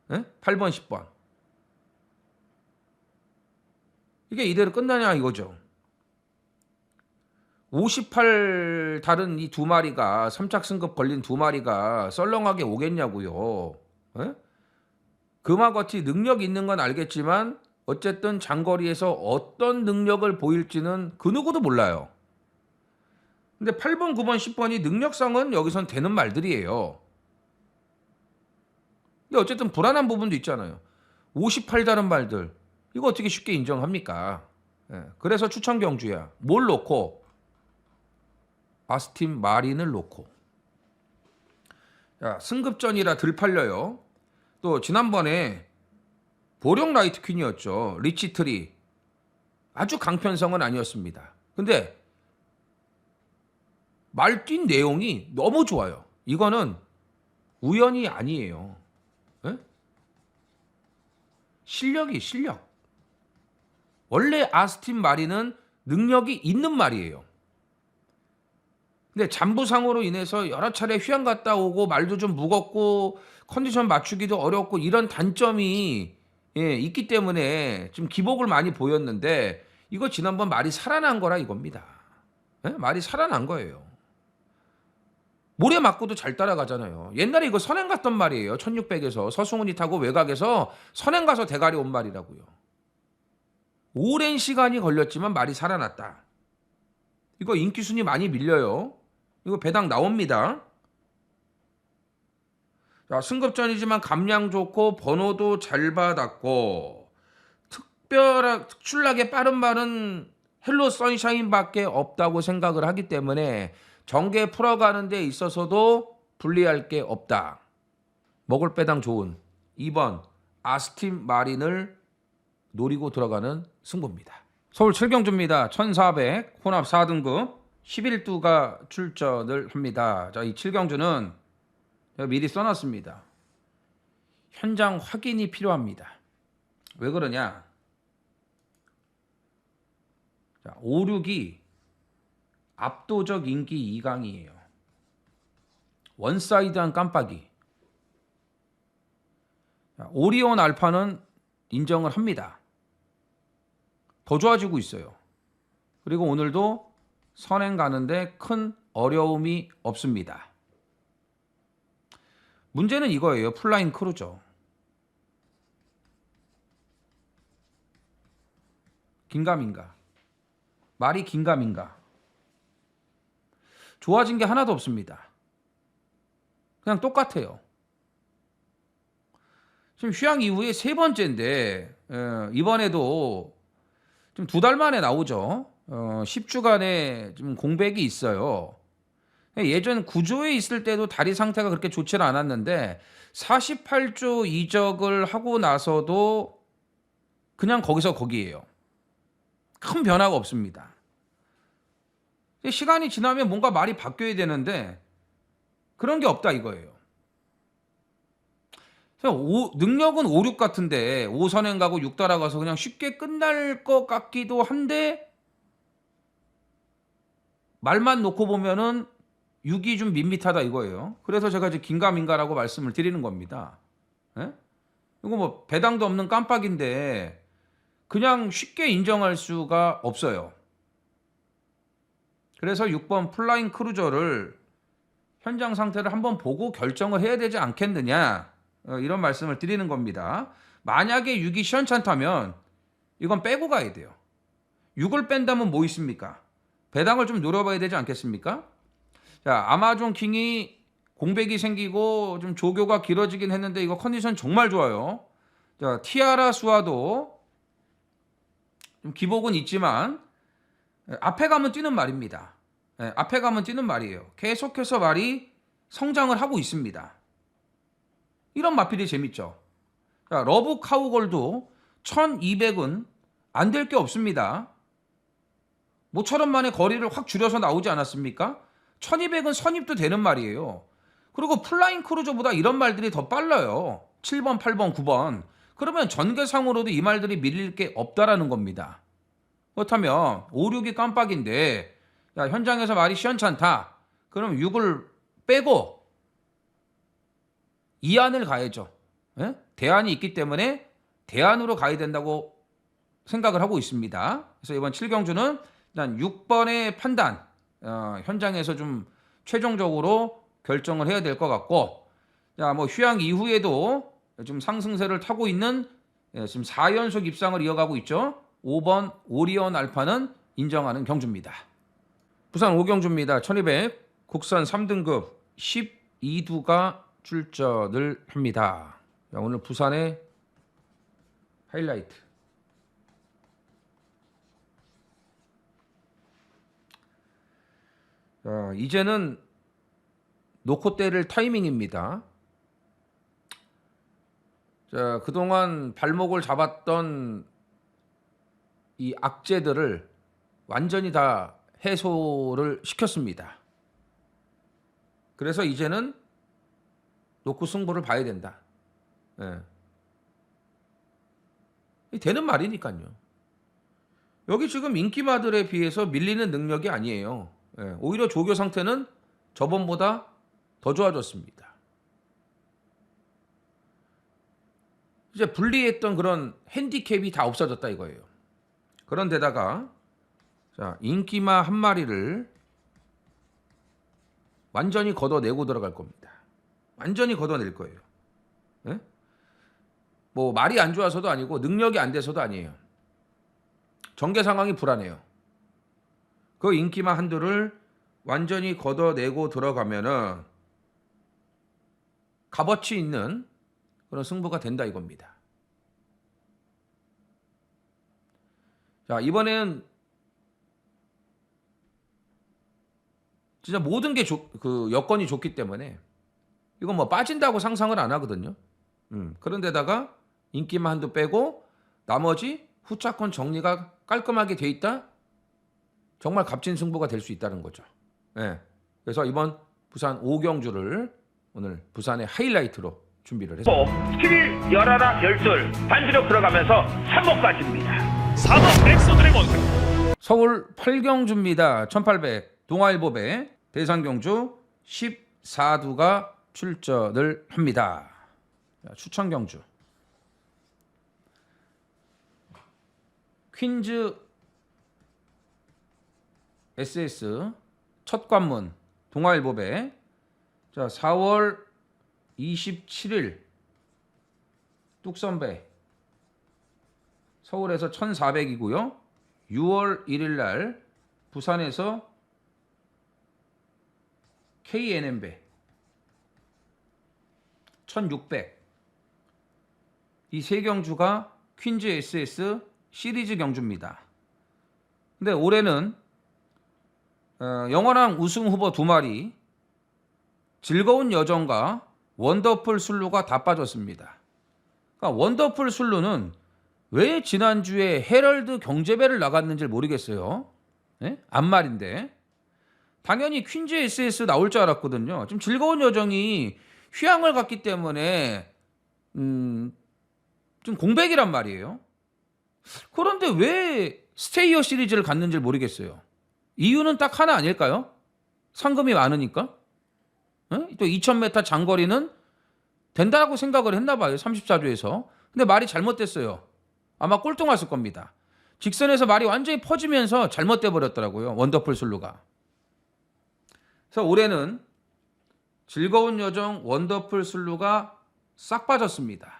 8번, 10번. 이게 이대로 끝나냐 이거죠. 58 다른 이 두 마리가 3착 승급 걸린 두 마리가 썰렁하게 오겠냐고요. 금화거티 능력 있는 건 알겠지만 어쨌든 장거리에서 어떤 능력을 보일지는 그 누구도 몰라요. 근데 8번, 9번, 10번이 능력상은 여기선 되는 말들이에요. 근데 어쨌든 불안한 부분도 있잖아요. 58 다른 말들. 이거 어떻게 쉽게 인정합니까? 그래서 추천 경주야. 뭘 놓고? 아스틴 마린을 놓고. 자, 승급전이라 들 팔려요. 또 지난번에 보령 라이트 퀸이었죠. 리치트리. 아주 강편성은 아니었습니다. 근데 말 뛴 내용이 너무 좋아요. 이거는 우연이 아니에요. 실력. 원래 아스틴 마린은 능력이 있는 말이에요. 근데 잠부상으로 인해서 여러 차례 휴양 갔다 오고 말도 좀 무겁고 컨디션 맞추기도 어렵고 이런 단점이 있기 때문에 좀 기복을 많이 보였는데 이거 지난번 말이 살아난 거라 이겁니다. 말이 살아난 거예요. 모래 맞고도 잘 따라가잖아요. 옛날에 이거 선행 갔던 말이에요. 1600에서 서승훈이 타고 외곽에서 선행 가서 대가리 온 말이라고요. 오랜 시간이 걸렸지만 말이 살아났다. 이거 인기순위 많이 밀려요. 이거 배당 나옵니다. 자, 승급전이지만 감량 좋고 번호도 잘 받았고 특출나게 빠른 말은 헬로 선샤인밖에 없다고 생각을 하기 때문에 전개 풀어가는 데 있어서도 불리할 게 없다. 먹을 배당 좋은 2번 아스틴 마린을 노리고 들어가는 승부입니다. 서울 7경주입니다. 1400 혼합 4등급 11두가 출전을 합니다. 자, 이 7경주는 제가 미리 써놨습니다. 현장 확인이 필요합니다. 왜 그러냐? 자, 5, 6이 압도적 인기 2강이에요. 원사이드한 깜빡이. 자, 오리온 알파는 인정을 합니다. 더 좋아지고 있어요. 그리고 오늘도 선행 가는데 큰 어려움이 없습니다. 문제는 이거예요. 플라잉 크루저. 긴가민가. 말이 긴가민가. 좋아진 게 하나도 없습니다. 그냥 똑같아요. 지금 휴양 이후에 세 번째인데 이번에도 좀 2달 만에 나오죠. 10주간의 좀 공백이 있어요. 예전 9조에 있을 때도 다리 상태가 그렇게 좋지는 않았는데 48조 이적을 하고 나서도 그냥 거기서 거기에요. 큰 변화가 없습니다. 시간이 지나면 뭔가 말이 바뀌어야 되는데 그런 게 없다 이거예요. 능력은 5, 6 같은데 5선행 가고 6 따라가서 그냥 쉽게 끝날 것 같기도 한데 말만 놓고 보면은 6이 좀 밋밋하다 이거예요. 그래서 제가 이제 긴가민가라고 말씀을 드리는 겁니다. 예? 이거 뭐 배당도 없는 깜빡인데 그냥 쉽게 인정할 수가 없어요. 그래서 6번 플라잉 크루저를 현장 상태를 한번 보고 결정을 해야 되지 않겠느냐 이런 말씀을 드리는 겁니다. 만약에 6이 시원찮다면 이건 빼고 가야 돼요. 6을 뺀다면 뭐 있습니까? 배당을 좀 노려봐야 되지 않겠습니까? 자, 아마존 킹이 공백이 생기고 좀 조교가 길어지긴 했는데 이거 컨디션 정말 좋아요. 자, 티아라 수아도 좀 기복은 있지만 앞에 가면 뛰는 말입니다. 앞에 가면 뛰는 말이에요. 계속해서 말이 성장을 하고 있습니다. 이런 마필이 재밌죠. 자, 러브 카우걸도 1200은 안 될 게 없습니다. 모처럼 만에 거리를 확 줄여서 나오지 않았습니까? 1200은 선입도 되는 말이에요. 그리고 플라잉 크루저보다 이런 말들이 더 빨라요. 7번, 8번, 9번. 그러면 전개상으로도 이 말들이 밀릴 게 없다라는 겁니다. 그렇다면 5, 6이 깜빡인데 야, 현장에서 말이 시원찮다. 그럼 6을 빼고 2안을 가야죠. 예? 대안이 있기 때문에 대안으로 가야 된다고 생각을 하고 있습니다. 그래서 이번 7경주는 일단 6번의 판단 현장에서 좀 최종적으로 결정을 해야 될 것 같고 자, 뭐 휴양 이후에도 좀 상승세를 타고 있는 지금 4연속 입상을 이어가고 있죠. 5번 오리온 알파는 인정하는 경주입니다. 부산 5경주입니다. 1200 국산 3등급 12두가 출전을 합니다. 자, 오늘 부산의 하이라이트. 자, 이제는 놓고 때릴 타이밍입니다. 자, 그동안 발목을 잡았던 이 악재들을 완전히 다 해소를 시켰습니다. 그래서 이제는 놓고 승부를 봐야 된다. 되는 말이니까요. 여기 지금 인기마들에 비해서 밀리는 능력이 아니에요. 오히려 조교 상태는 저번보다 더 좋아졌습니다. 이제 불리했던 그런 핸디캡이 다 없어졌다 이거예요. 그런데다가 자, 인기마 한 마리를 완전히 걷어내고 들어갈 겁니다. 완전히 걷어낼 거예요. 뭐 말이 안 좋아서도 아니고 능력이 안 돼서도 아니에요. 전개 상황이 불안해요. 그 인기마 한두를 완전히 걷어내고 들어가면은 값어치 있는 그런 승부가 된다 이겁니다. 자, 이번엔 진짜 모든 게 그 여건이 좋기 때문에 이건 뭐 빠진다고 상상을 안 하거든요. 그런데다가 인기만 한두 빼고 나머지 후차권 정리가 깔끔하게 돼 있다. 정말 값진 승부가 될 수 있다는 거죠. 그래서 이번 부산 5경주를 오늘 부산의 하이라이트로 준비를 했습니다. 스킬 열하나 열둘 반주력 들어가면서 3번까지입니다. 4번 엑소드래곤 서울 8경주입니다. 1800 동아일보배 대상경주 14두가 출전을 합니다. 추천경주. 퀸즈 SS 첫 관문 동아일보배. 자, 4월 27일 뚝선배 서울에서 1,400이고요. 6월 1일 날 부산에서 KNM배 1,600. 이 세 경주가 퀸즈 SS 시리즈 경주입니다. 근데 올해는 영원한 우승 후보 2마리, 즐거운 여정과 원더풀 술루가 다 빠졌습니다. 그러니까 원더풀 술루는 왜 지난주에 헤럴드 경제배를 나갔는지 모르겠어요. 네? 앞말인데 당연히 퀸즈 SS 나올 줄 알았거든요. 지금 즐거운 여정이 휴양을 갔기 때문에 좀 공백이란 말이에요. 그런데 왜 스테이어 시리즈를 갔는지 모르겠어요. 이유는 딱 하나 아닐까요? 상금이 많으니까. 네? 또 2000m 장거리는 된다고 생각을 했나 봐요. 34조에서. 근데 말이 잘못됐어요. 아마 꼴등했을 겁니다. 직선에서 말이 완전히 퍼지면서 잘못돼 버렸더라고요. 원더풀 술루가. 그래서 올해는 즐거운 여정 원더풀 술루가 싹 빠졌습니다.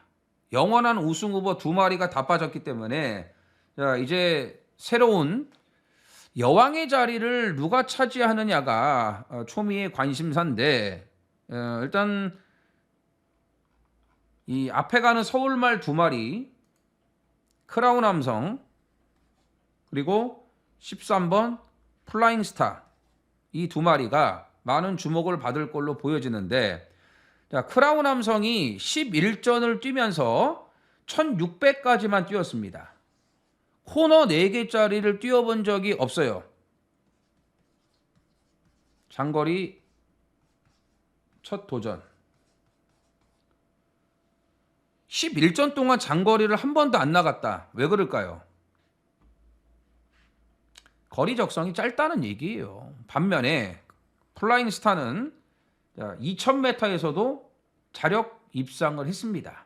영원한 우승 후보 2마리가 다 빠졌기 때문에 자, 이제 새로운 여왕의 자리를 누가 차지하느냐가 초미의 관심사인데 일단 이 앞에 가는 서울말 2마리 크라운 함성 그리고 13번 플라잉 스타 이 2마리가 많은 주목을 받을 걸로 보여지는데 자, 크라운 함성이 11전을 뛰면서 1600까지만 뛰었습니다. 코너 4개짜리를 뛰어본 적이 없어요. 장거리 첫 도전. 11전 동안 장거리를 한 번도 안 나갔다. 왜 그럴까요? 거리 적성이 짧다는 얘기예요. 반면에 플라잉 스타는 2000m에서도 자력 입상을 했습니다.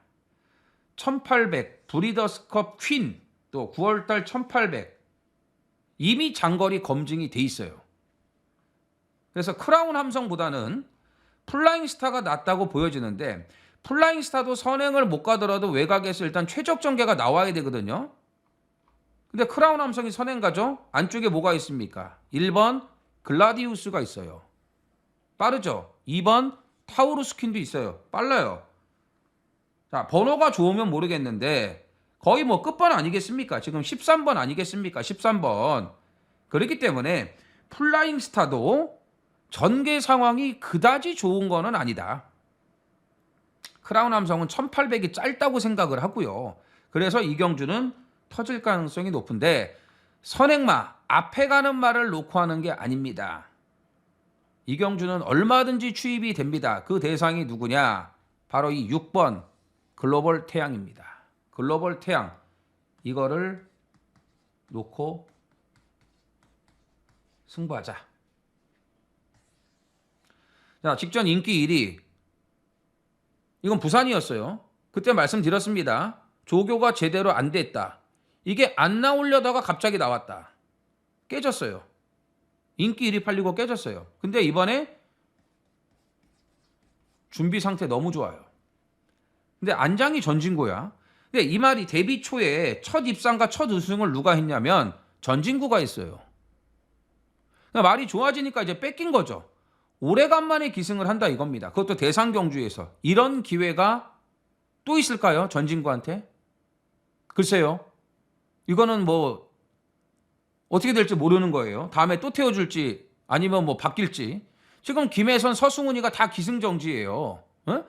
1800 브리더스컵 퀸 또 9월달 1800 이미 장거리 검증이 돼 있어요. 그래서 크라운 함성보다는 플라잉 스타가 낫다고 보여지는데 플라잉 스타도 선행을 못 가더라도 외곽에서 일단 최적 전개가 나와야 되거든요. 근데 크라운 함성이 선행 가죠? 안쪽에 뭐가 있습니까? 1번 글라디우스가 있어요. 빠르죠? 2번 타우루스킨도 있어요. 빨라요. 자, 번호가 좋으면 모르겠는데 거의 뭐 끝번 아니겠습니까? 지금 13번 아니겠습니까? 13번. 그렇기 때문에 플라잉 스타도 전개 상황이 그다지 좋은 거는 아니다. 크라운 함성은 1800이 짧다고 생각을 하고요. 그래서 이 경주는 터질 가능성이 높은데 선행마, 앞에 가는 말을 놓고 하는 게 아닙니다. 이 경주는 얼마든지 추입이 됩니다. 그 대상이 누구냐? 바로 이 6번 글로벌 태양입니다. 글로벌 태양. 이거를 놓고 승부하자. 자, 직전 인기 1위. 이건 부산이었어요. 그때 말씀드렸습니다. 조교가 제대로 안 됐다. 이게 안 나오려다가 갑자기 나왔다. 깨졌어요. 인기 1위 팔리고 깨졌어요. 근데 이번에 준비 상태 너무 좋아요. 근데 안장이 전진구야. 근데 이 말이 데뷔 초에 첫 입상과 첫 우승을 누가 했냐면 전진구가 했어요. 그러니까 말이 좋아지니까 이제 뺏긴 거죠. 오래간만에 기승을 한다 이겁니다. 그것도 대상 경주에서. 이런 기회가 또 있을까요? 전진구한테? 글쎄요. 이거는 뭐 어떻게 될지 모르는 거예요. 다음에 또 태워줄지 아니면 뭐 바뀔지. 지금 김혜선, 서승훈이가 다 기승정지예요. 어?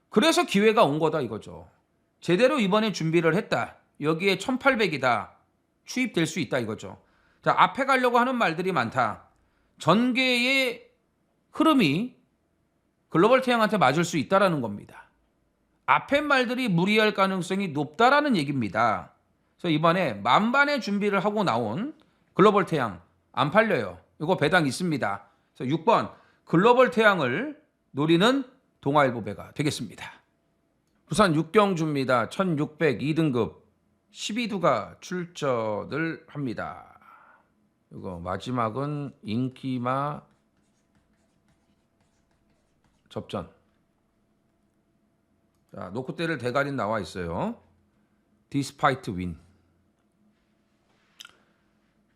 그래서 기회가 온 거다 이거죠. 제대로 이번에 준비를 했다. 여기에 1800이다. 추입될 수 있다 이거죠. 자, 앞에 가려고 하는 말들이 많다. 전개의 흐름이 글로벌 태양한테 맞을 수 있다라는 겁니다. 앞에 말들이 무리할 가능성이 높다라는 얘기입니다. 그래서 이번에 만반의 준비를 하고 나온 글로벌 태양 안 팔려요. 이거 배당 있습니다. 그래서 6번 글로벌 태양을 노리는 동아일보배가 되겠습니다. 부산 6경주입니다. 1600 2등급 12두가 출전을 합니다. 이거 마지막은 인기마 접전. 자, 노코대를 대가리 나와 있어요. Despite win.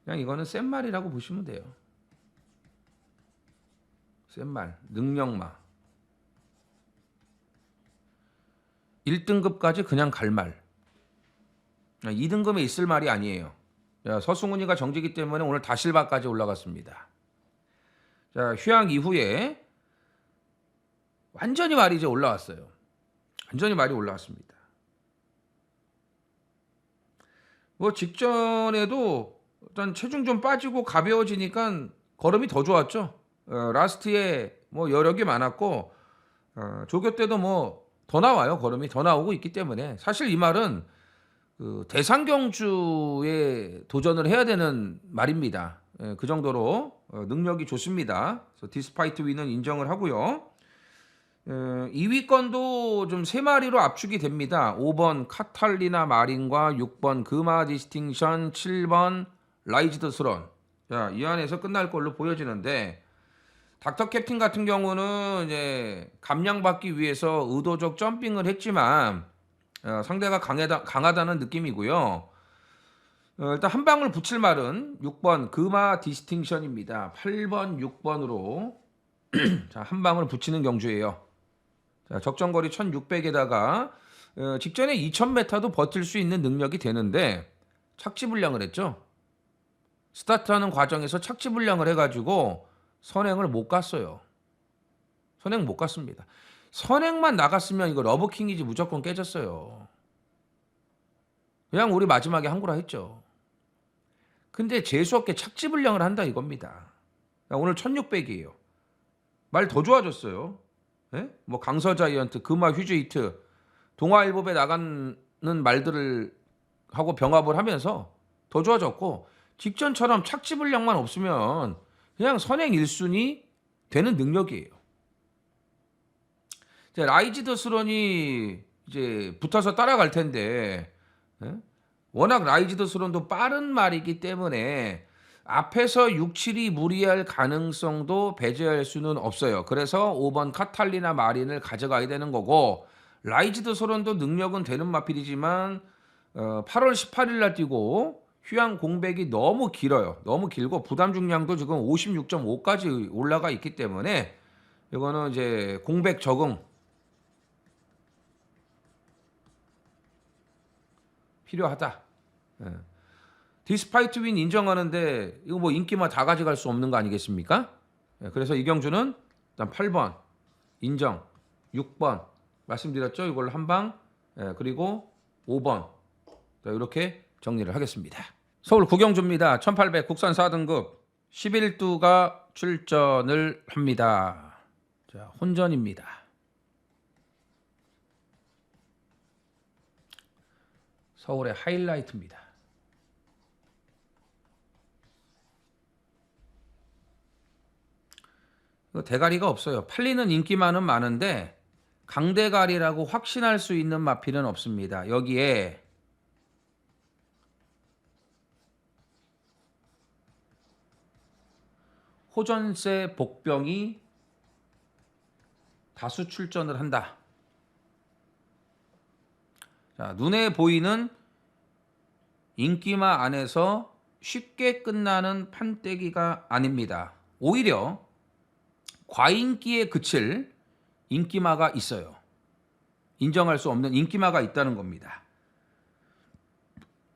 그냥 이거는 센 말이라고 보시면 돼요. 센 말, 능력마. 1등급까지 그냥 갈 말. 2등급에 있을 말이 아니에요. 자, 서승훈이가 정지기 때문에 오늘 다실바까지 올라갔습니다. 자, 휴양 이후에 완전히 말이 이제 올라왔어요. 완전히 말이 올라왔습니다. 뭐 직전에도 일단 체중 좀 빠지고 가벼워지니까 걸음이 더 좋았죠. 라스트에 뭐 여력이 많았고 조교 때도 뭐 더 나와요. 걸음이 더 나오고 있기 때문에 사실 이 말은 그 대상경주에 도전을 해야 되는 말입니다. 그 정도로 능력이 좋습니다. 그래서 디스파이트 위는 인정을 하고요. 2위권도 좀 3마리로 압축이 됩니다. 5번 카탈리나 마린과 6번 금화 디스팅션, 7번 라이즈드 스런. 자, 이 안에서 끝날 걸로 보여지는데 닥터 캡틴 같은 경우는 이제 감량받기 위해서 의도적 점핑을 했지만 상대가 강하다는 느낌이고요. 일단 한 방울 붙일 말은 6번 금화 디스팅션입니다. 8번, 6번으로 자, 한 방울 붙이는 경주예요. 자, 적정거리 1600에다가 직전에 2000m도 버틸 수 있는 능력이 되는데 착지불량을 했죠. 스타트하는 과정에서 착지불량을 해가지고 선행을 못 갔어요. 선행 못 갔습니다. 선행만 나갔으면 이거 러브킹이지 무조건 깨졌어요. 그냥 우리 마지막에 한구라 했죠. 근데 재수없게 착지불량을 한다 이겁니다. 오늘 1600이에요. 말 더 좋아졌어요. 예? 뭐 강서자이언트, 금화 휴즈히트, 동아일보에 나가는 말들을 하고 병합을 하면서 더 좋아졌고 직전처럼 착지불량만 없으면 그냥 선행 1순위 되는 능력이에요. 이제 라이즈드 스런이 이제 붙어서 따라갈 텐데 워낙 라이즈드 스런도 빠른 말이기 때문에 앞에서 6, 7이 무리할 가능성도 배제할 수는 없어요. 그래서 5번 카탈리나 마린을 가져가야 되는 거고 라이즈드 스런도 능력은 되는 마필이지만 8월 18일 날 뛰고 휴양 공백이 너무 길어요. 너무 길고 부담 중량도 지금 56.5까지 올라가 있기 때문에 이거는 이제 공백 적응 필요하다. 디스파이트 윈 인정하는데 이거 뭐 인기만 다 가져갈 수 없는 거 아니겠습니까? 그래서 이경주는 일단 8번 인정, 6번 말씀드렸죠. 이걸로 한방 그리고 5번 자, 이렇게 정리를 하겠습니다. 서울 구경주입니다. 1800 국산 4등급 11두가 출전을 합니다. 자, 혼전입니다. 서울의 하이라이트입니다. 이거 대가리가 없어요. 팔리는 인기만은 많은데 강대가리라고 확신할 수 있는 마필은 없습니다. 여기에 호전세 복병이 다수 출전을 한다. 자, 눈에 보이는 인기마 안에서 쉽게 끝나는 판때기가 아닙니다. 오히려 과인기에 그칠 인기마가 있어요. 인정할 수 없는 인기마가 있다는 겁니다.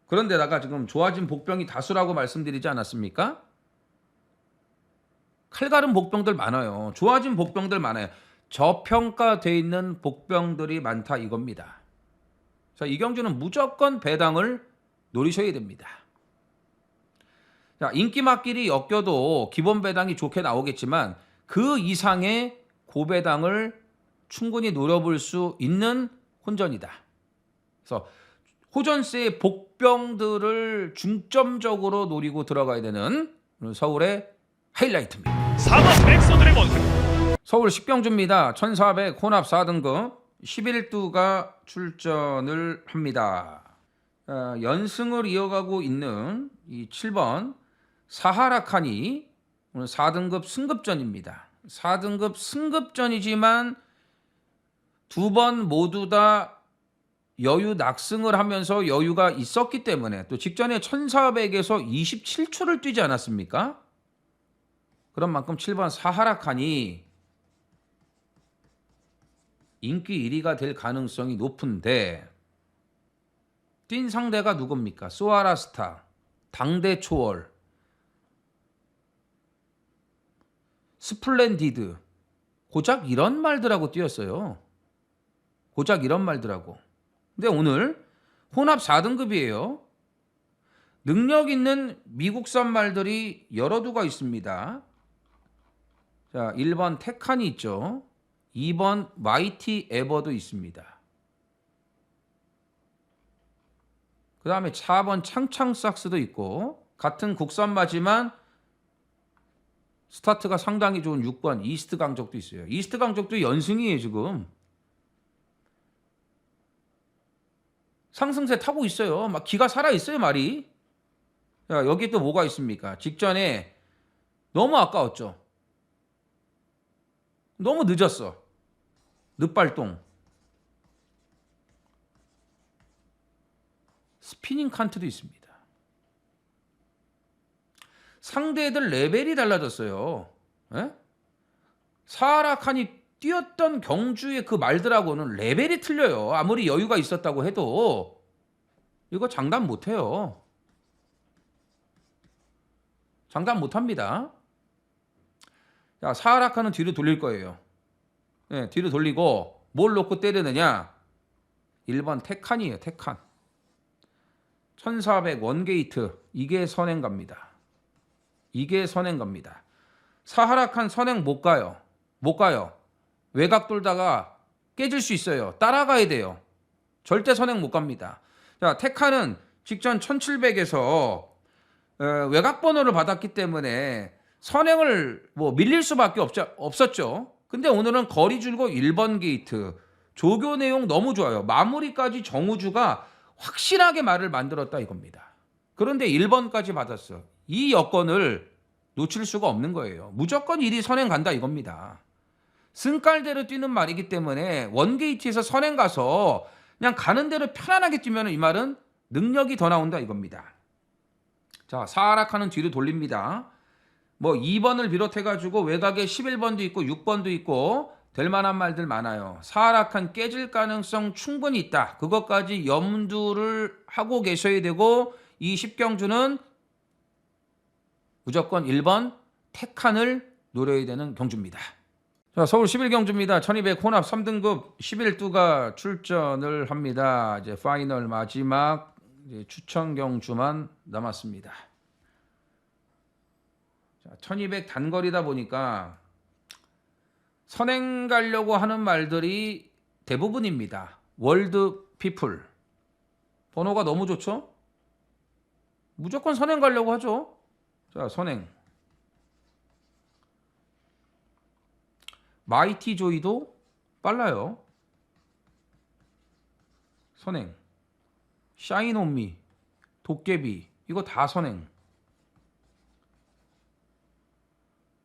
그런데다가 지금 좋아진 복병이 다수라고 말씀드리지 않았습니까? 칼갈은 복병들 많아요. 좋아진 복병들 많아요. 저평가되어 있는 복병들이 많다 이겁니다. 자, 이경주는 무조건 배당을 노리셔야 됩니다. 자, 인기마끼리 엮여도 기본 배당이 좋게 나오겠지만 그 이상의 고배당을 충분히 노려볼 수 있는 혼전이다. 그래서 호전세의 복병들을 중점적으로 노리고 들어가야 되는 서울의 하이라이트입니다. 4번 넥소 드래곤 서울 식병주입니다. 1400 혼합 4등급 11두가 출전을 합니다. 연승을 이어가고 있는 이 7번 사하라칸이 오늘 4등급 승급전입니다. 4등급 승급전이지만 두 번 모두 다 여유 낙승을 하면서 여유가 있었기 때문에 또 직전에 1400에서 27초를 뛰지 않았습니까? 그런 만큼 7번 사하라칸이 인기 1위가 될 가능성이 높은데 뛴 상대가 누굽니까? 소아라스타, 당대 초월, 스플렌디드, 고작 이런 말들하고 뛰었어요. 고작 이런 말들하고. 근데 오늘 혼합 4등급이에요. 능력 있는 미국산 말들이 여러 두가 있습니다. 자, 1번 테칸이 있죠. 2번 마이티 에버도 있습니다. 그 다음에 4번 창창삭스도 있고 같은 국산마지만 스타트가 상당히 좋은 6번 이스트 강적도 있어요. 이스트 강적도 연승이에요 지금. 상승세 타고 있어요. 막 기가 살아있어요 말이. 자, 여기 또 뭐가 있습니까? 직전에 너무 아까웠죠. 너무 늦었어. 늦발동. 스피닝 칸트도 있습니다. 상대들 레벨이 달라졌어요. 에? 사하라칸이 뛰었던 경주의 그 말들하고는 레벨이 틀려요. 아무리 여유가 있었다고 해도 이거 장담 못해요. 장담 못합니다. 자, 사하라칸은 뒤로 돌릴 거예요. 네, 뒤로 돌리고 뭘 놓고 때리느냐? 1번 테칸이에요. 테칸. 1400 원게이트. 이게 선행 갑니다. 이게 선행 갑니다. 사하라칸 선행 못 가요. 못 가요. 외곽 돌다가 깨질 수 있어요. 따라가야 돼요. 절대 선행 못 갑니다. 자, 테칸은 직전 1700에서 외곽 번호를 받았기 때문에 선행을 뭐 밀릴 수밖에 없었죠. 근데 오늘은 거리 줄고 1번 게이트. 조교 내용 너무 좋아요. 마무리까지 정우주가 확실하게 말을 만들었다 이겁니다. 그런데 1번까지 받았어. 이 여건을 놓칠 수가 없는 거예요. 무조건 1위 선행 간다 이겁니다. 승깔대로 뛰는 말이기 때문에 원게이트에서 선행 가서 그냥 가는 대로 편안하게 뛰면 이 말은 능력이 더 나온다 이겁니다. 자, 사하라칸은 뒤로 돌립니다. 뭐 2번을 비롯해가지고 외곽에 11번도 있고 6번도 있고 될 만한 말들 많아요. 사하라칸 깨질 가능성 충분히 있다. 그것까지 염두를 하고 계셔야 되고 이 10경주는 무조건 1번 테칸을 노려야 되는 경주입니다. 자, 서울 11경주입니다. 1200 혼합 3등급 11두가 출전을 합니다. 이제 파이널 마지막 이제 추천 경주만 남았습니다. 자, 1200 단거리다 보니까 선행 가려고 하는 말들이 대부분입니다. 월드 피플. 번호가 너무 좋죠? 무조건 선행 가려고 하죠. 자, 선행. 마이티 조이도 빨라요. 선행. 샤인 온미, 도깨비 이거 다 선행.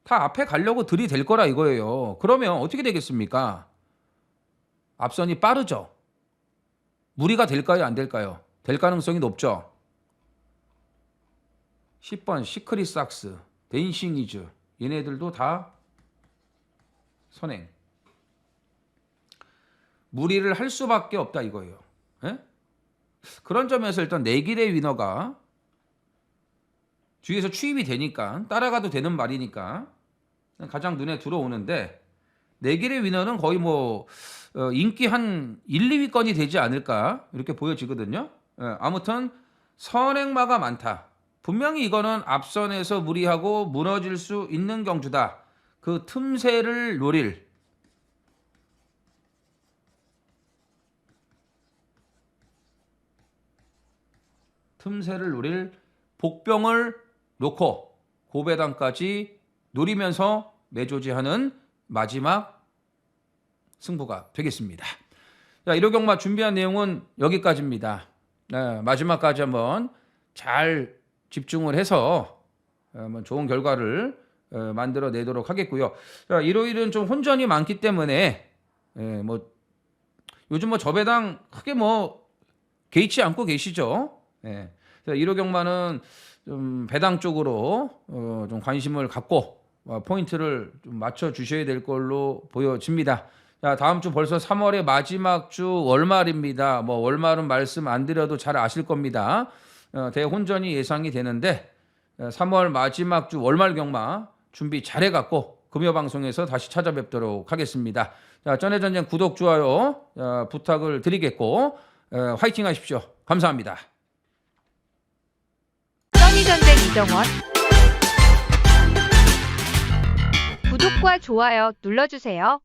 다 앞에 가려고 들이댈 거라 이거예요. 그러면 어떻게 되겠습니까? 앞선이 빠르죠. 무리가 될까요? 안 될까요? 될 가능성이 높죠. 10번 시크릿 삭스, 댄싱 이즈 얘네들도 다 선행. 무리를 할 수밖에 없다 이거예요. 에? 그런 점에서 일단 내길의 위너가 뒤에서 추입이 되니까 따라가도 되는 말이니까 가장 눈에 들어오는데 내길의 위너는 거의 뭐 인기 한 1, 2위권이 되지 않을까 이렇게 보여지거든요. 아무튼 선행마가 많다. 분명히 이거는 앞선에서 무리하고 무너질 수 있는 경주다. 그 틈새를 노릴 복병을 놓고 고배당까지 노리면서 매조지하는 마지막 승부가 되겠습니다. 자, 1호 경마 준비한 내용은 여기까지입니다. 마지막까지 한번 잘 집중을 해서 한번 좋은 결과를 만들어내도록 하겠고요. 자, 일요일은 좀 혼전이 많기 때문에 뭐 요즘 뭐 저배당 크게 뭐 개의치 않고 계시죠. 그래서 1호 경마는 좀 배당 쪽으로 좀 관심을 갖고 포인트를 좀 맞춰 주셔야 될 걸로 보여집니다. 자, 다음 주 벌써 3월의 마지막 주 월말입니다. 뭐 월말은 말씀 안 드려도 잘 아실 겁니다. 대혼전이 예상이 되는데 3월 마지막 주 월말 경마 준비 잘해 갖고 금요 방송에서 다시 찾아뵙도록 하겠습니다. 자, 전해전쟁 구독 좋아요 부탁을 드리겠고 화이팅 하십시오. 감사합니다. 써니전쟁 이정원 구독과 좋아요 눌러주세요.